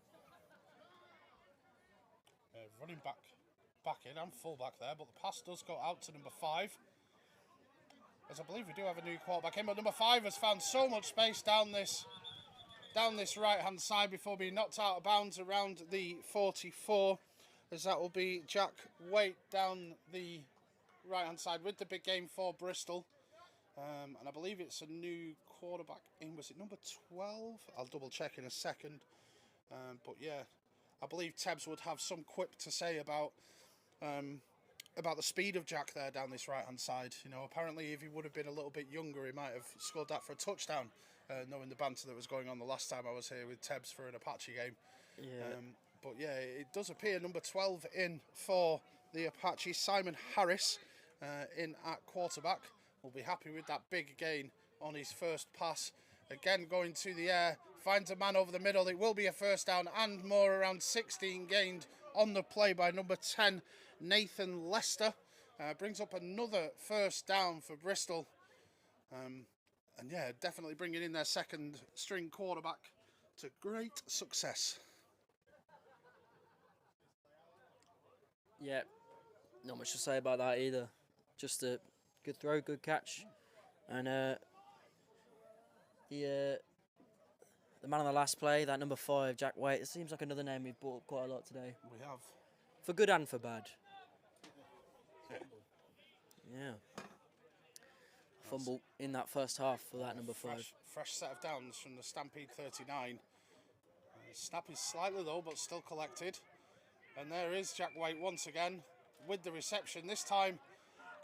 Running back in and full back there, but the pass does go out to number 5. As I believe we do have a new quarterback in, but number 5 has found so much space down this right-hand side before being knocked out of bounds around the 44, as that will be Jack Waite down the right-hand side with the big game for Bristol. And I believe it's a new quarterback in. Was it number 12? I'll double check in a second. But yeah, I believe Tebbs would have some quip to say about the speed of Jack there down this right-hand side. You know, apparently if he would have been a little bit younger, he might have scored that for a touchdown, knowing the banter that was going on the last time I was here with Tebbs for an Apache game. Yeah. But yeah, it does appear number 12 in for the Apache, Simon Harris, in at quarterback. Will be happy with that big gain on his first pass. Again, going to the air, finds a man over the middle. It will be a first down and more, around 16 gained on the play by number 10, Nathan Lester. Brings up another first down for Bristol. And yeah, definitely bringing in their second string quarterback to great success. Yeah, not much to say about that either. Just a good throw, good catch. And the man on the last play, that number 5, Jack Waite, it seems like another name we've brought up quite a lot today. We have. For good and for bad. Yeah. Fumble in that first half for that number 5. Fresh set of downs from the Stampede 39. Snap is slightly low, but still collected. And there is Jack Waite once again with the reception. This time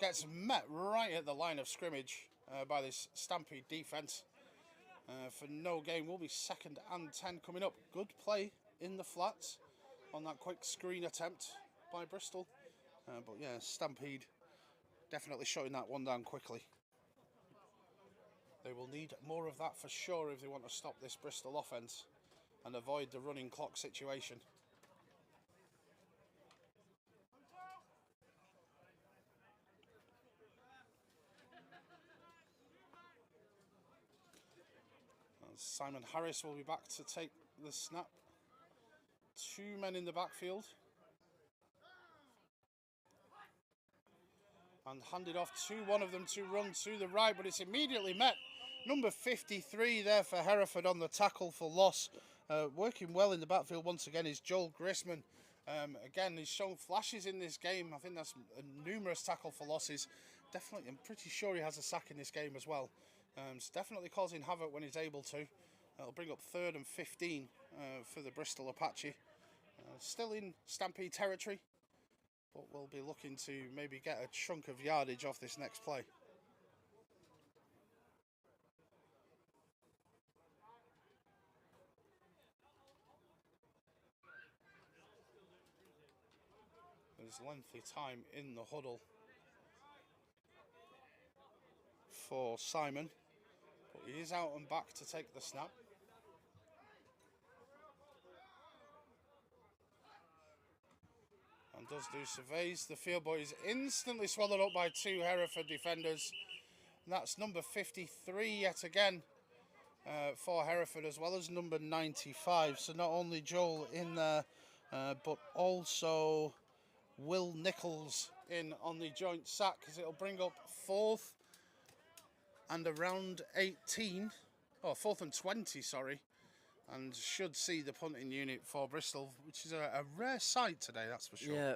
gets met right at the line of scrimmage by this Stampede defence for no gain. Will be 2nd and 10 coming up. Good play in the flats on that quick screen attempt by Bristol. But yeah, Stampede definitely shutting that one down quickly. They will need more of that for sure if they want to stop this Bristol offence and avoid the running clock situation. Simon Harris will be back to take the snap. 2 men in the backfield. And handed off to one of them to run to the right, but it's immediately met. Number 53 there for Hereford on the tackle for loss. Working well in the backfield once again is Joel Grisman. Again, he's shown flashes in this game. I think that's numerous tackle for losses. Definitely, I'm pretty sure he has a sack in this game as well. It's definitely causing havoc when he's able to. It'll bring up 3rd and 15 for the Bristol Apache. Still in Stampede territory, but we'll be looking to maybe get a chunk of yardage off this next play. There's lengthy time in the huddle for Simon, but he is out and back to take the snap. And does do surveys the field, but is instantly swallowed up by 2 Hereford defenders. And that's number 53 yet again for Hereford, as well as number 95. So not only Joel in there, but also Will Nichols in on the joint sack, as it'll bring up 4th and around 18, or 4th and 20, sorry, and should see the punting unit for Bristol, which is a rare sight today, that's for sure. Yeah,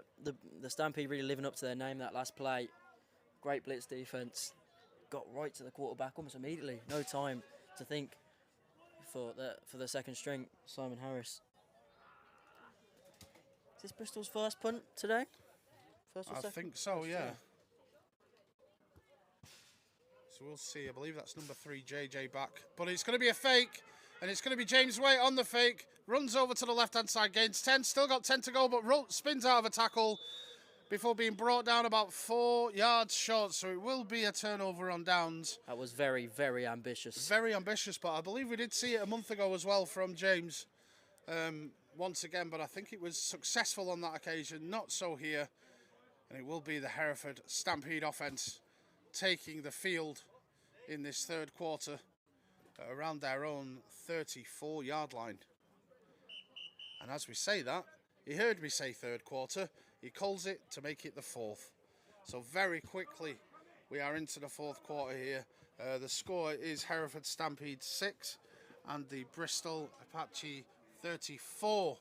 the Stampede really living up to their name that last play. Great blitz defence. Got right to the quarterback almost immediately. No time to think for the second string, Simon Harris. Is this Bristol's first punt today? First or I second? think so, yeah. So we'll see. I believe that's number 3, JJ back. But it's going to be a fake, and it's going to be James Waite on the fake. Runs over to the left-hand side, gains 10. Still got 10 to go, but spins out of a tackle before being brought down about 4 yards short. So it will be a turnover on downs. That was very, very ambitious. Very ambitious, but I believe we did see it a month ago as well from James. Once again, but I think it was successful on that occasion, not so here. And it will be the Hereford Stampede offence taking the field in this 3rd quarter around their own 34-yard line. And as we say that, he heard me say 3rd quarter, he calls it to make it the 4th. So very quickly we are into the 4th quarter here. The score is Hereford Stampede 6 and the Bristol Apache 34.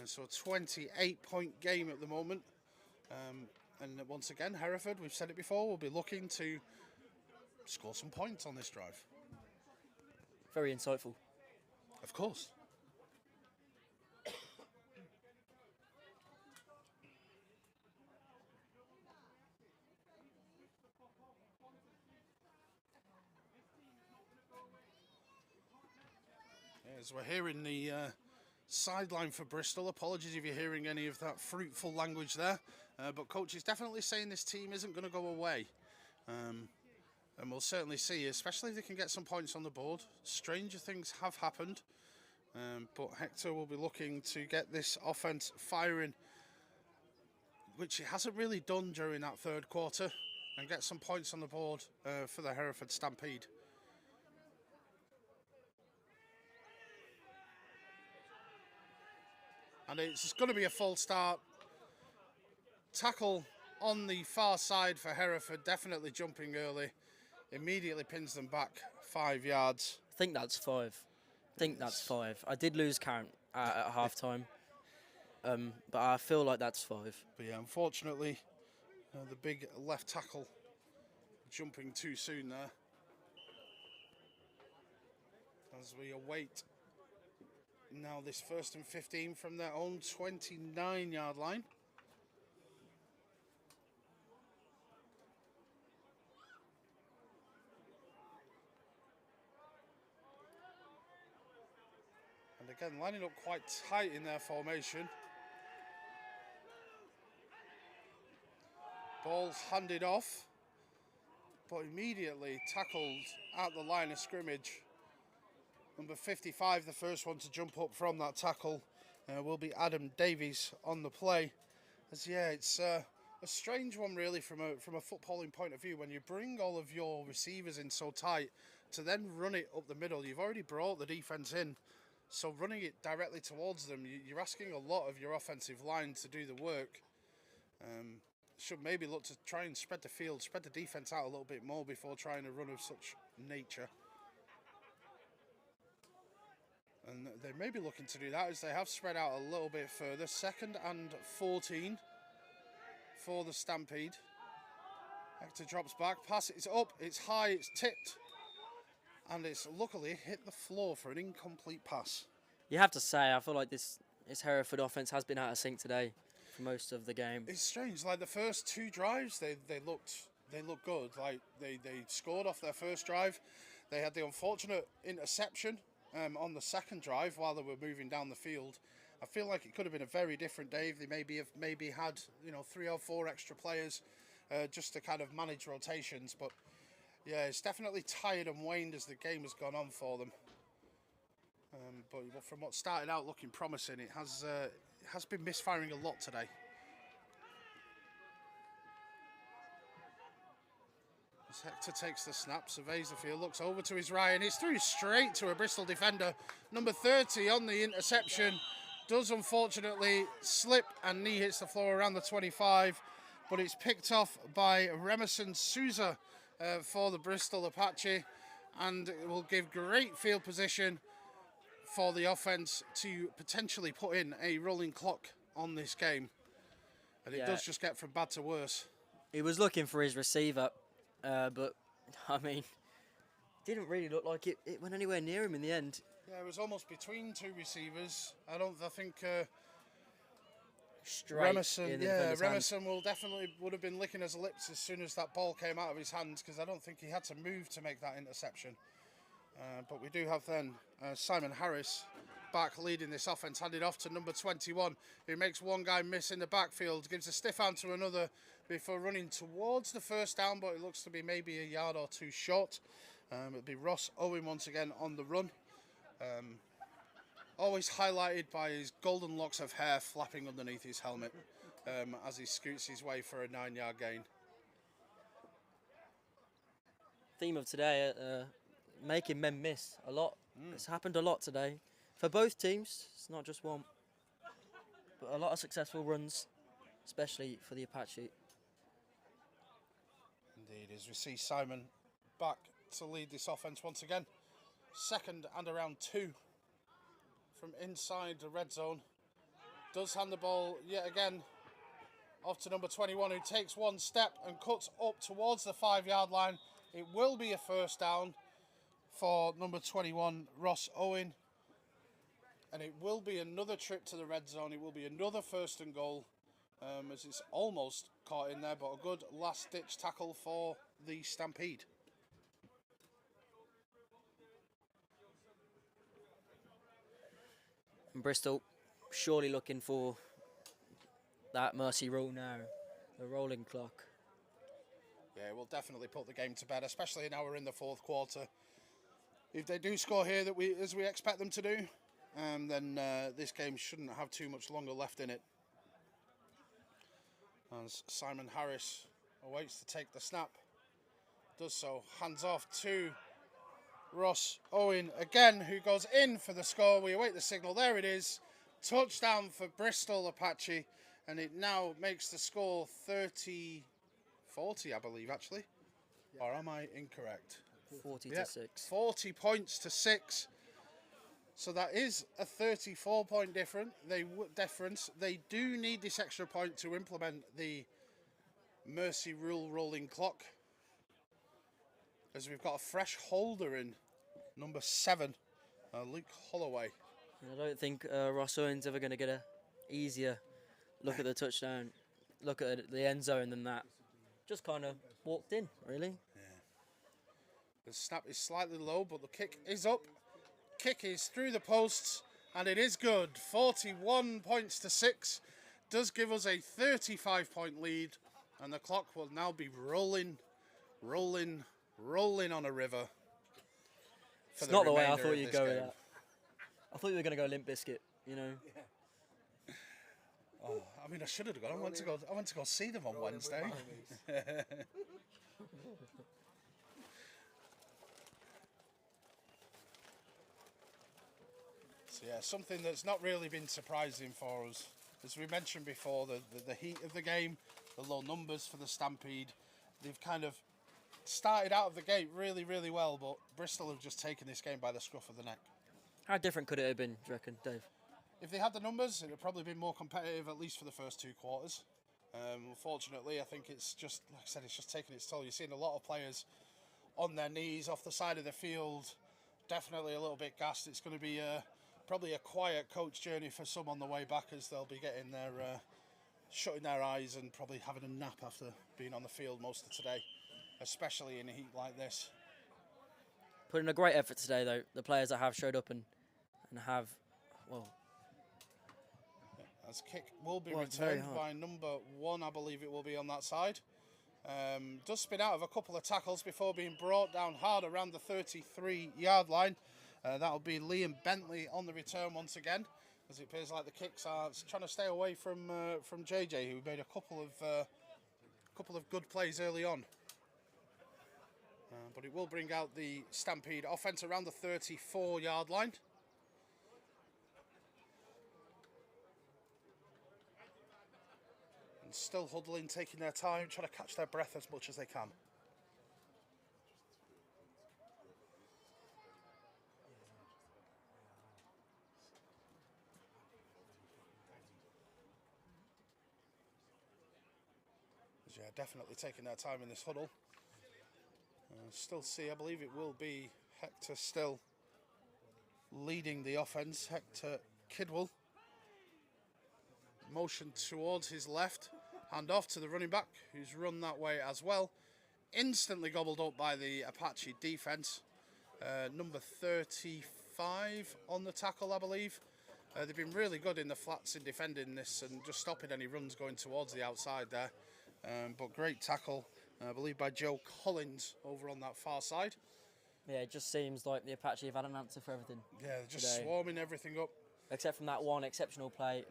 So a 28-point game at the moment. And once again, Hereford, we've said it before, will be looking to score some points on this drive. Very insightful. Of course. As we're hearing the sideline for Bristol, apologies if you're hearing any of that fruitful language there, but coach is definitely saying this team isn't going to go away, and we'll certainly see, especially if they can get some points on the board. Stranger things have happened, but Hector will be looking to get this offense firing, which he hasn't really done during that 3rd quarter, and get some points on the board for the Hereford Stampede. And it's going to be a false start. Tackle on the far side for Hereford, definitely jumping early. Immediately pins them back 5 yards. I think that's 5. I did lose count at half time, but I feel like that's 5. But yeah, unfortunately, the big left tackle jumping too soon there. As we await now this 1st and 15 from their own 29-yard line. Again, lining up quite tight in their formation. Ball's handed off, but immediately tackled at the line of scrimmage. Number 55, the first one to jump up from that tackle, will be Adam Davies on the play. As yeah, it's a strange one really from a footballing point of view. When you bring all of your receivers in so tight to then run it up the middle, you've already brought the defence in. So running it directly towards them, you're asking a lot of your offensive line to do the work. Should maybe look to try and spread the field, spread the defence out a little bit more before trying a run of such nature. And they may be looking to do that as they have spread out a little bit further. 2nd and 14 for the Stampede. Hector drops back, pass it's up, it's high, it's tipped. And it's luckily hit the floor for an incomplete pass. You have to say, I feel like this Hereford offense has been out of sync today for most of the game. It's strange. Like the first 2 drives, they looked good. Like they scored off their first drive. They had the unfortunate interception on the second drive while they were moving down the field. I feel like it could have been a very different day if they maybe had 3 or 4 extra players just to kind of manage rotations. But yeah, it's definitely tired and waned as the game has gone on for them. But from what started out looking promising, it has been misfiring a lot today. As Hector takes the snap, surveys the field, looks over to his right, and it's through straight to a Bristol defender. Number 30 on the interception does unfortunately slip and knee hits the floor around the 25, but it's picked off by Remerson Souza for the Bristol Apache, and it will give great field position for the offence to potentially put in a rolling clock on this game. And it does just get from bad to worse. He was looking for his receiver, but, I mean, didn't really look like it went anywhere near him in the end. Yeah, it was almost between 2 receivers. I think Straight Remerson would have been licking his lips as soon as that ball came out of his hands, because I don't think he had to move to make that interception. But we do have then Simon Harris back leading this offense, handed off to number 21, who makes one guy miss in the backfield, gives a stiff hand to another before running towards the first down, but it looks to be maybe a yard or 2 short. It'll be Ross Owen once again on the run. Always highlighted by his golden locks of hair flapping underneath his helmet as he scoots his way for a 9-yard gain. Theme of today, making men miss a lot. It's happened a lot today for both teams. It's not just one, but a lot of successful runs, especially for the Apache. Indeed, as we see Simon back to lead this offense once again. 2nd and around 2 from inside the red zone. Does hand the ball yet again off to number 21, who takes one step and cuts up towards the 5-yard line. It will be a first down for number 21, Ross Owen. And it will be another trip to the red zone. It will be another 1st and goal, as it's almost caught in there, but a good last-ditch tackle for the Stampede. Bristol surely looking for that mercy rule now, the rolling clock. Yeah, it will definitely put the game to bed, especially now we're in the 4th quarter. If they do score here, as we expect them to do, then this game shouldn't have too much longer left in it. As Simon Harris awaits to take the snap, does so, hands off to Ross Owen again, who goes in for the score. We await the signal. There it is. Touchdown for Bristol Apache, and it now makes the score 30-40, I believe, actually. Yeah. Or am I incorrect? 40 to 6. 40 points to 6. So that is a 34-point difference. They do need this extra point to implement the mercy rule rolling clock, as we've got a fresh holder in, number 7, Luke Holloway. I don't think Ross Owen's ever going to get a easier look at the touchdown, look at the end zone than that. Just kind of walked in, really. Yeah. The snap is slightly low, but the kick is up. Kick is through the posts And it is good. 41 points to 6 does give us a 35-point lead, and the clock will now be rolling on a river. It's not the way I thought you'd go with that. I thought you were going to go Limp Bizkit, you know. Oh, I mean, I should have gone. I went to go see them on Wednesday. So yeah, something that's not really been surprising for us. As we mentioned before, the heat of the game, the low numbers for the Stampede, they've kind of started out of the gate really, really well, but Bristol have just taken this game by the scruff of the neck. How different could it have been, do you reckon, Dave? If they had the numbers, it would probably been more competitive, at least for the first 2 quarters. Unfortunately, I think it's just, like I said, it's just taking its toll. You're seeing a lot of players on their knees, off the side of the field, definitely a little bit gassed. It's going to be probably a quiet coach journey for some on the way back, as they'll be getting their, shutting their eyes and probably having a nap after being on the field most of today, especially in a heat like this. Put in a great effort today, though. The players that have showed up and have, well... As kick will be returned by number 1, I believe it will be on that side. Does spin out of a couple of tackles before being brought down hard around the 33-yard line. That'll be Liam Bentley on the return once again, as it appears like the kicks are trying to stay away from JJ, who made a couple of good plays early on. But it will bring out the Stampede offense around the 34-yard line. And still huddling, taking their time, trying to catch their breath as much as they can. Yeah, definitely taking their time in this huddle. Still see, I believe it will be Hector still leading the offense. Hector Kidwell. Motion towards his left. Hand off to the running back, who's run that way as well. Instantly gobbled up by the Apache defense. Number 35 on the tackle, I believe. They've been really good in the flats in defending this and just stopping any runs going towards the outside there. But great tackle, I believe, by Joe Collins over on that far side. Yeah, it just seems like the Apache have had an answer for everything. Yeah, they're just swarming everything up. Except from that one exceptional play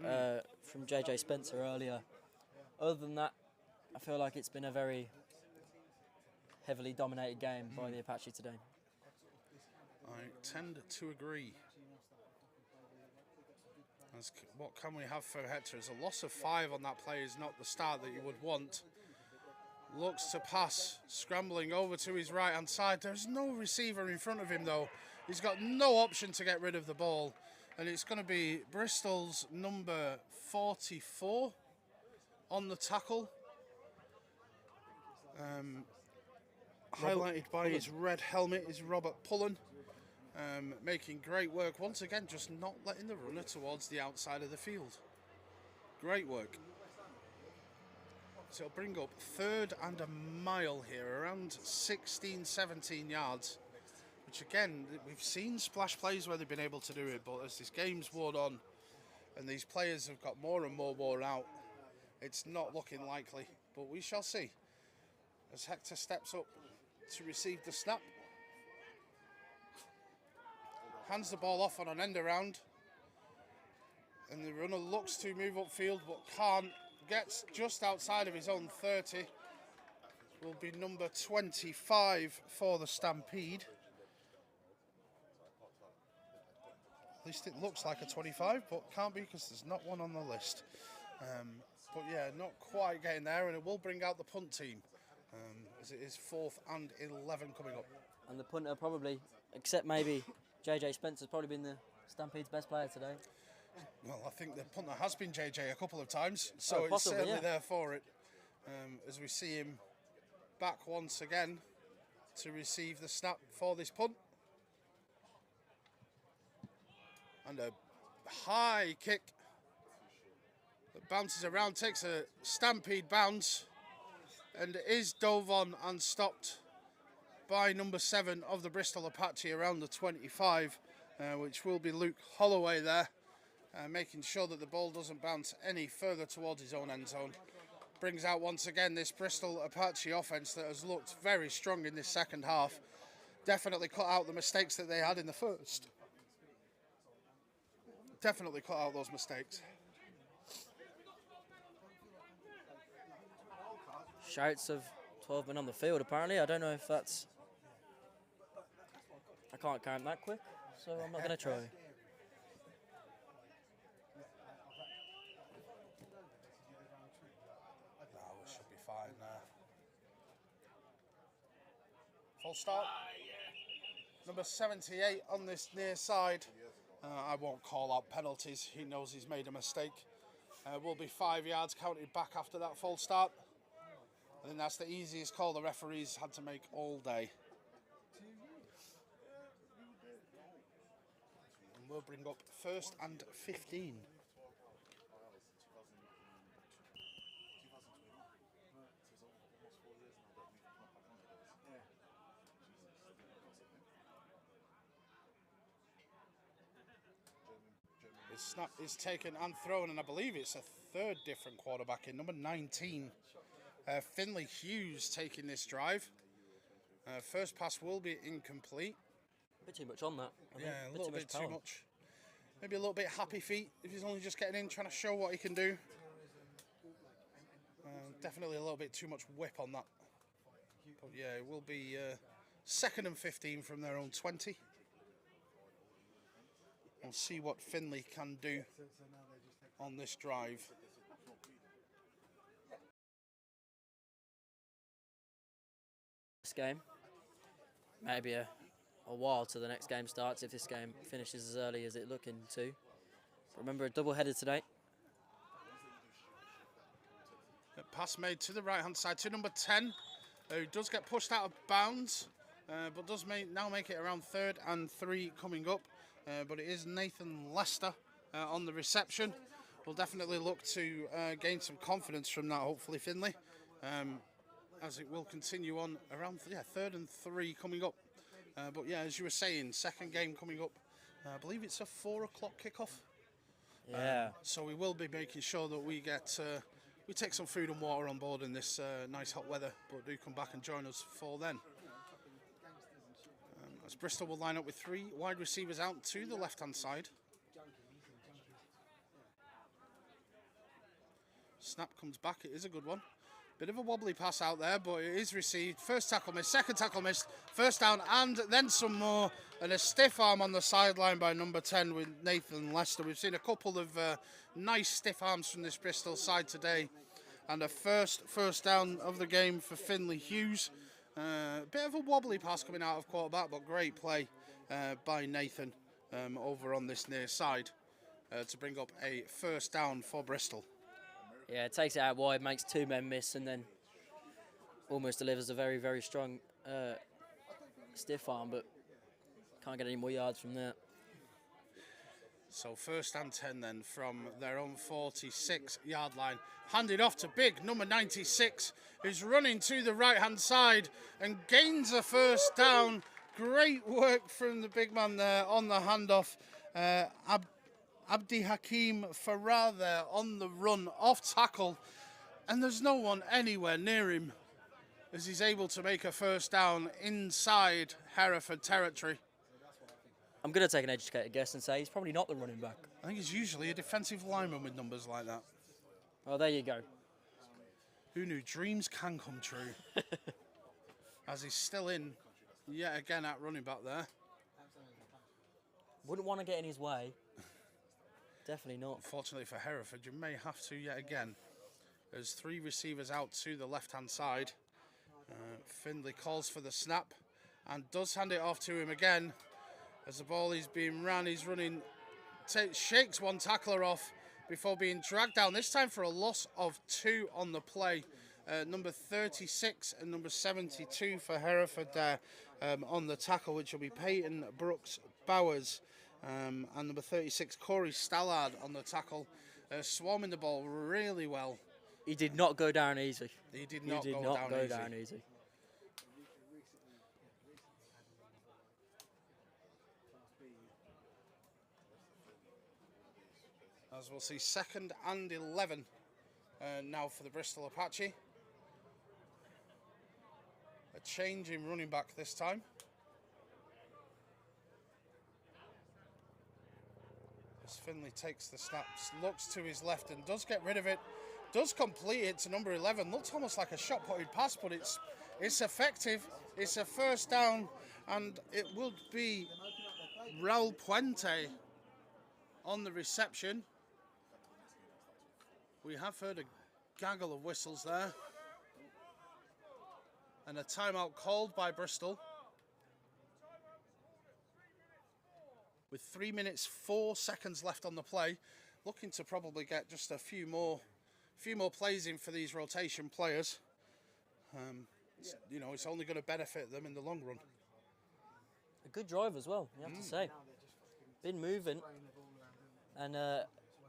from JJ Spencer earlier. Other than that, I feel like it's been a very heavily dominated game by the Apache today. I tend to agree. What can we have for Hector? Is a loss of 5 on that play is not the start that you would want. Looks to pass, scrambling over to his right-hand side. There's no receiver in front of him, though. He's got no option to get rid of the ball. And it's going to be Bristol's number 44 on the tackle. Highlighted by his red helmet is Robert Pullen. Making great work once again, just not letting the runner towards the outside of the field. Great work. So it'll bring up 3rd and a mile here, around 16, 17 yards. Which again, we've seen splash plays where they've been able to do it, but as this game's worn on and these players have got more and more worn out, it's not looking likely. But we shall see. As Hector steps up to receive the snap. Hands the ball off on an end around. And the runner looks to move upfield but can't. Gets just outside of his own 30. Will be number 25 for the Stampede. At least it looks like a 25, but can't be because there's not one on the list. But yeah, not quite getting there, and it will bring out the punt team, as it is 4th and 11 coming up. And the punter probably, except maybe JJ Spencer's probably been the Stampede's best player today. Well, I think the punter has been JJ a couple of times, so possibly, it's certainly yeah. there for it. As we see him back once again to receive the snap for this punt. And a high kick that bounces around, takes a Stampede bounce, and is dove on and stopped by number 7 of the Bristol Apache around the 25. which will be Luke Holloway there, making sure that the ball doesn't bounce any further towards his own end zone. Brings out once again this Bristol Apache offence that has looked very strong in this second half. Definitely cut out the mistakes that they had in the first. Definitely cut out those mistakes. Shouts of 12 men on the field, apparently. I don't know if that's... I can't count that quick, so I'm not going to try. Oh, we should be fine there. Full start. Number 78 on this near side. I won't call out penalties. He knows he's made a mistake. Will be 5 yards counted back after that full start. I think that's the easiest call the referees had to make all day. And we'll bring up 1st and 15. His snap is taken and thrown, and I believe it's a 3rd different quarterback in number 19. Finley Hughes taking this drive. First pass will be incomplete. A bit too much on that. Yeah, a little bit too much. Maybe a little bit happy feet if he's only just getting in, trying to show what he can do. Definitely a little bit too much whip on that. But yeah, it will be 2nd and 15 from their own 20. We'll see what Finley can do on this drive. This game, maybe a while till the next game starts if this game finishes as early as it's looking to. Remember, a double-header today. A pass made to the right-hand side to number 10, who does get pushed out of bounds, but does now make it around 3rd and 3 coming up. But it is Nathan Lester on the reception. We'll definitely look to gain some confidence from that, hopefully, Finley. As it will continue on around 3rd and 3 coming up. But yeah, as you were saying, 2nd game coming up. I believe it's a 4 o'clock kickoff. Yeah. So we will be making sure that we take some food and water on board in this nice hot weather. But do come back and join us for then. As Bristol will line up with 3 wide receivers out to the left-hand side. Snap comes back. It is a good one. Bit of a wobbly pass out there, but it is received. First tackle missed, 2nd tackle missed, 1st down, and then some more. And a stiff arm on the sideline by number 10 with Nathan Lester. We've seen a couple of nice stiff arms from this Bristol side today. And a first down of the game for Finley Hughes. Bit of a wobbly pass coming out of quarterback, but great play by Nathan over on this near side to bring up a 1st down for Bristol. Yeah, it takes it out wide, makes 2 men miss, and then almost delivers a very, very strong stiff arm, but can't get any more yards from that. So 1st and 10 then from their own 46-yard line. Handed off to big number 96, who's running to the right-hand side and gains a 1st down. Great work from the big man there on the handoff. Abdi Hakim Farrar there on the run, off tackle, and there's no one anywhere near him as he's able to make a 1st down inside Hereford territory. I'm going to take an educated guess and say he's probably not the running back. I think he's usually a defensive lineman with numbers like that. Oh, there you go. Who knew? Dreams can come true. As he's still in yet again at running back there. Wouldn't want to get in his way. Definitely not. Unfortunately for Hereford, you may have to yet again. There's 3 receivers out to the left-hand side. Findlay calls for the snap and does hand it off to him again. As the ball is being ran, he's running, shakes one tackler off before being dragged down, this time for a loss of 2 on the play. Number 36 and number 72 for Hereford there on the tackle, which will be Peyton Brooks Bowers. And number 36, Corey Stallard on the tackle, swarming the ball really well. He did not go down easy. He did not go down easy. As we'll see 2nd and 11 now for the Bristol Apache. A change in running back this time. As Finley takes the snaps, looks to his left and does get rid of it. Does complete it to number 11. Looks almost like a shot-putted pass, but it's effective. It's a first down, and it will be Raul Puente on the reception. We have heard a gaggle of whistles there. And a timeout called by Bristol. With 3 minutes, 4 seconds left on the play. Looking to probably get just a few more plays in for these rotation players. You know, it's only going to benefit them in the long run. A good drive as well, you have to say. Been moving, and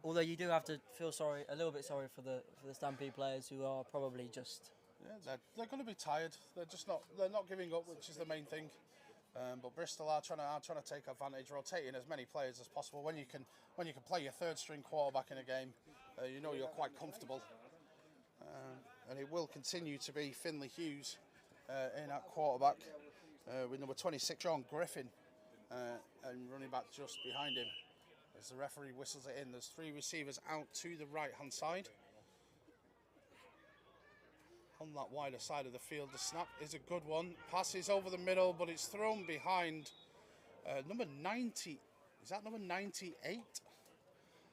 although you do have to feel a little bit sorry for the Stampede players who are probably just. Yeah, they're going to be tired. They're not giving up, which is the main thing. But Bristol are trying to take advantage, rotating as many players as possible. When you can play your 3rd string quarterback in a game, you know you're quite comfortable. And it will continue to be Finley Hughes in at quarterback with number 26 John Griffin and running back just behind him. As the referee whistles it in, there's 3 receivers out to the right hand side. On that wider side of the field, the snap is a good one. Passes over the middle, but it's thrown behind number 90. Is that number 98?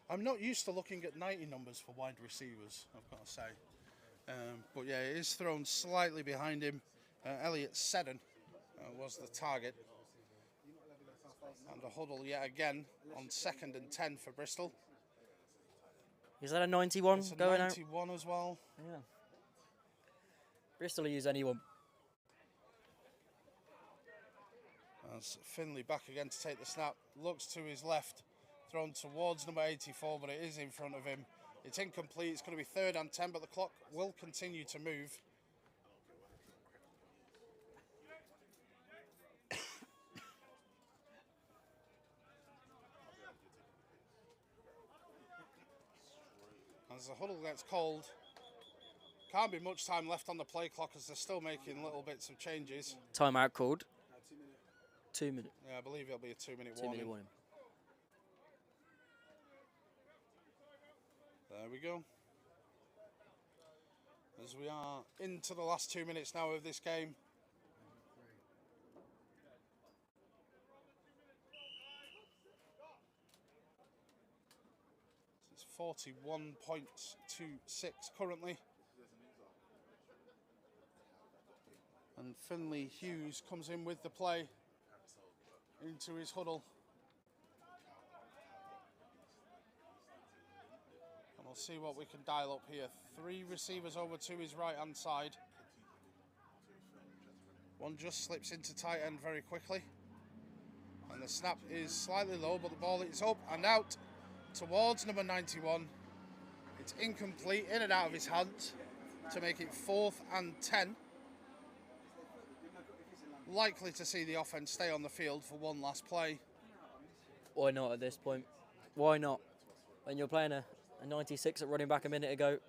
I'm not used to looking at 90 numbers for wide receivers, I've got to say. But yeah, it is thrown slightly behind him. Elliot Seddon was the target. And a huddle yet again on 2nd and 10 for Bristol. Is that a 91 it's a going 91 as well. Yeah. Bristol will use anyone. As Finley back again to take the snap, looks to his left, thrown towards number 84, but it is in front of him. It's incomplete. It's going to be 3rd and 10, but the clock will continue to move. As the huddle gets called, can't be much time left on the play clock as they're still making little bits of changes. Timeout called. 2 minutes. Yeah, I believe it'll be a 2-minute 2 minute warning. There we go. As we are into the last 2 minutes now of this game. It's 41.26 currently. And Finley Hughes comes in with the play into his huddle. And we'll see what we can dial up here. 3 receivers over to his right-hand side. One just slips into tight end very quickly. And the snap is slightly low, but the ball is up and out towards number 91. It's incomplete, in and out of his hands to make it 4th and 10. Likely to see the offense stay on the field for one last play. Why not at this point? Why not? When you're playing a 96 at running back a minute ago.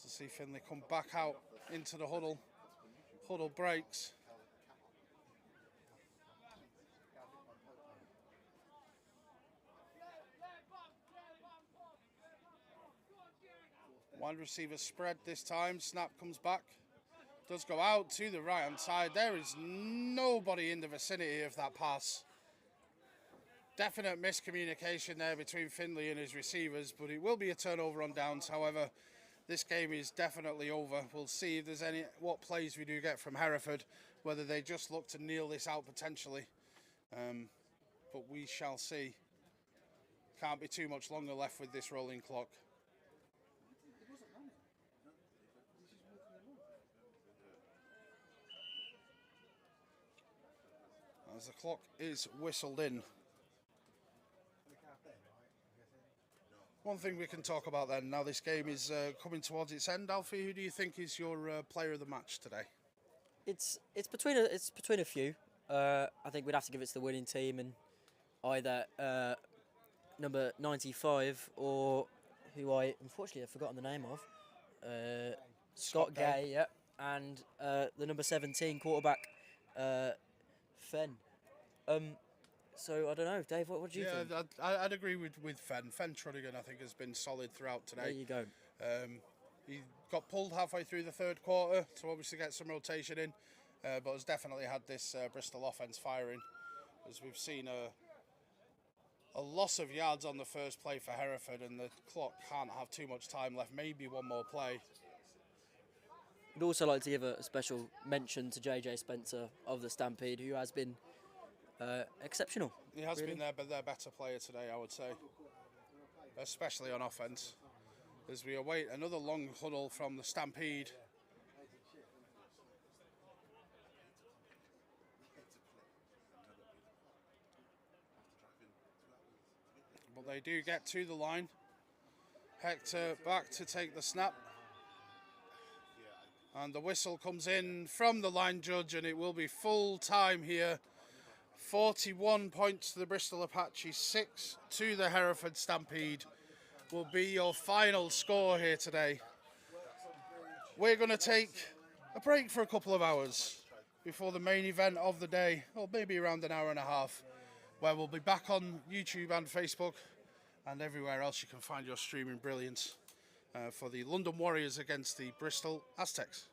To see Finley come back out into the huddle. Huddle breaks. Wide receiver spread this time. Snap comes back. Does go out to the right-hand side. There is nobody in the vicinity of that pass. Definite miscommunication there between Finley and his receivers, but it will be a turnover on downs. However, this game is definitely over. We'll see if there's what plays we do get from Hereford, whether they just look to kneel this out potentially. But we shall see. Can't be too much longer left with this rolling clock. As the clock is whistled in. One thing we can talk about then, now this game is coming towards its end. Alfie, who do you think is your player of the match today? It's between a few. I think we'd have to give it to the winning team, and either number 95 or who I unfortunately have forgotten the name of, Scott Gay, yeah, and the number 17 quarterback, Fenn. So I don't know, Dave. What do you think? I'd agree with Fenn. Fenn Truddigan, I think, has been solid throughout today. There you go. He got pulled halfway through the third quarter to obviously get some rotation in, but has definitely had this Bristol offense firing, as we've seen a loss of yards on the first play for Hereford, and the clock can't have too much time left. Maybe one more play. I'd also like to give a special mention to JJ Spencer of the Stampede, who has been exceptional. He has really been their better player today, I would say, especially on offense. As we await another long huddle from the Stampede. But they do get to the line. Hector back to take the snap. And the whistle comes in from the line judge, and it will be full time here. 41 points to the Bristol Apache, 6 to the Hereford Stampede will be your final score here today. We're going to take a break for a couple of hours before the main event of the day, or maybe around an hour and a half, where we'll be back on YouTube and Facebook and everywhere else you can find your streaming brilliance for the London Warriors against the Bristol Aztecs.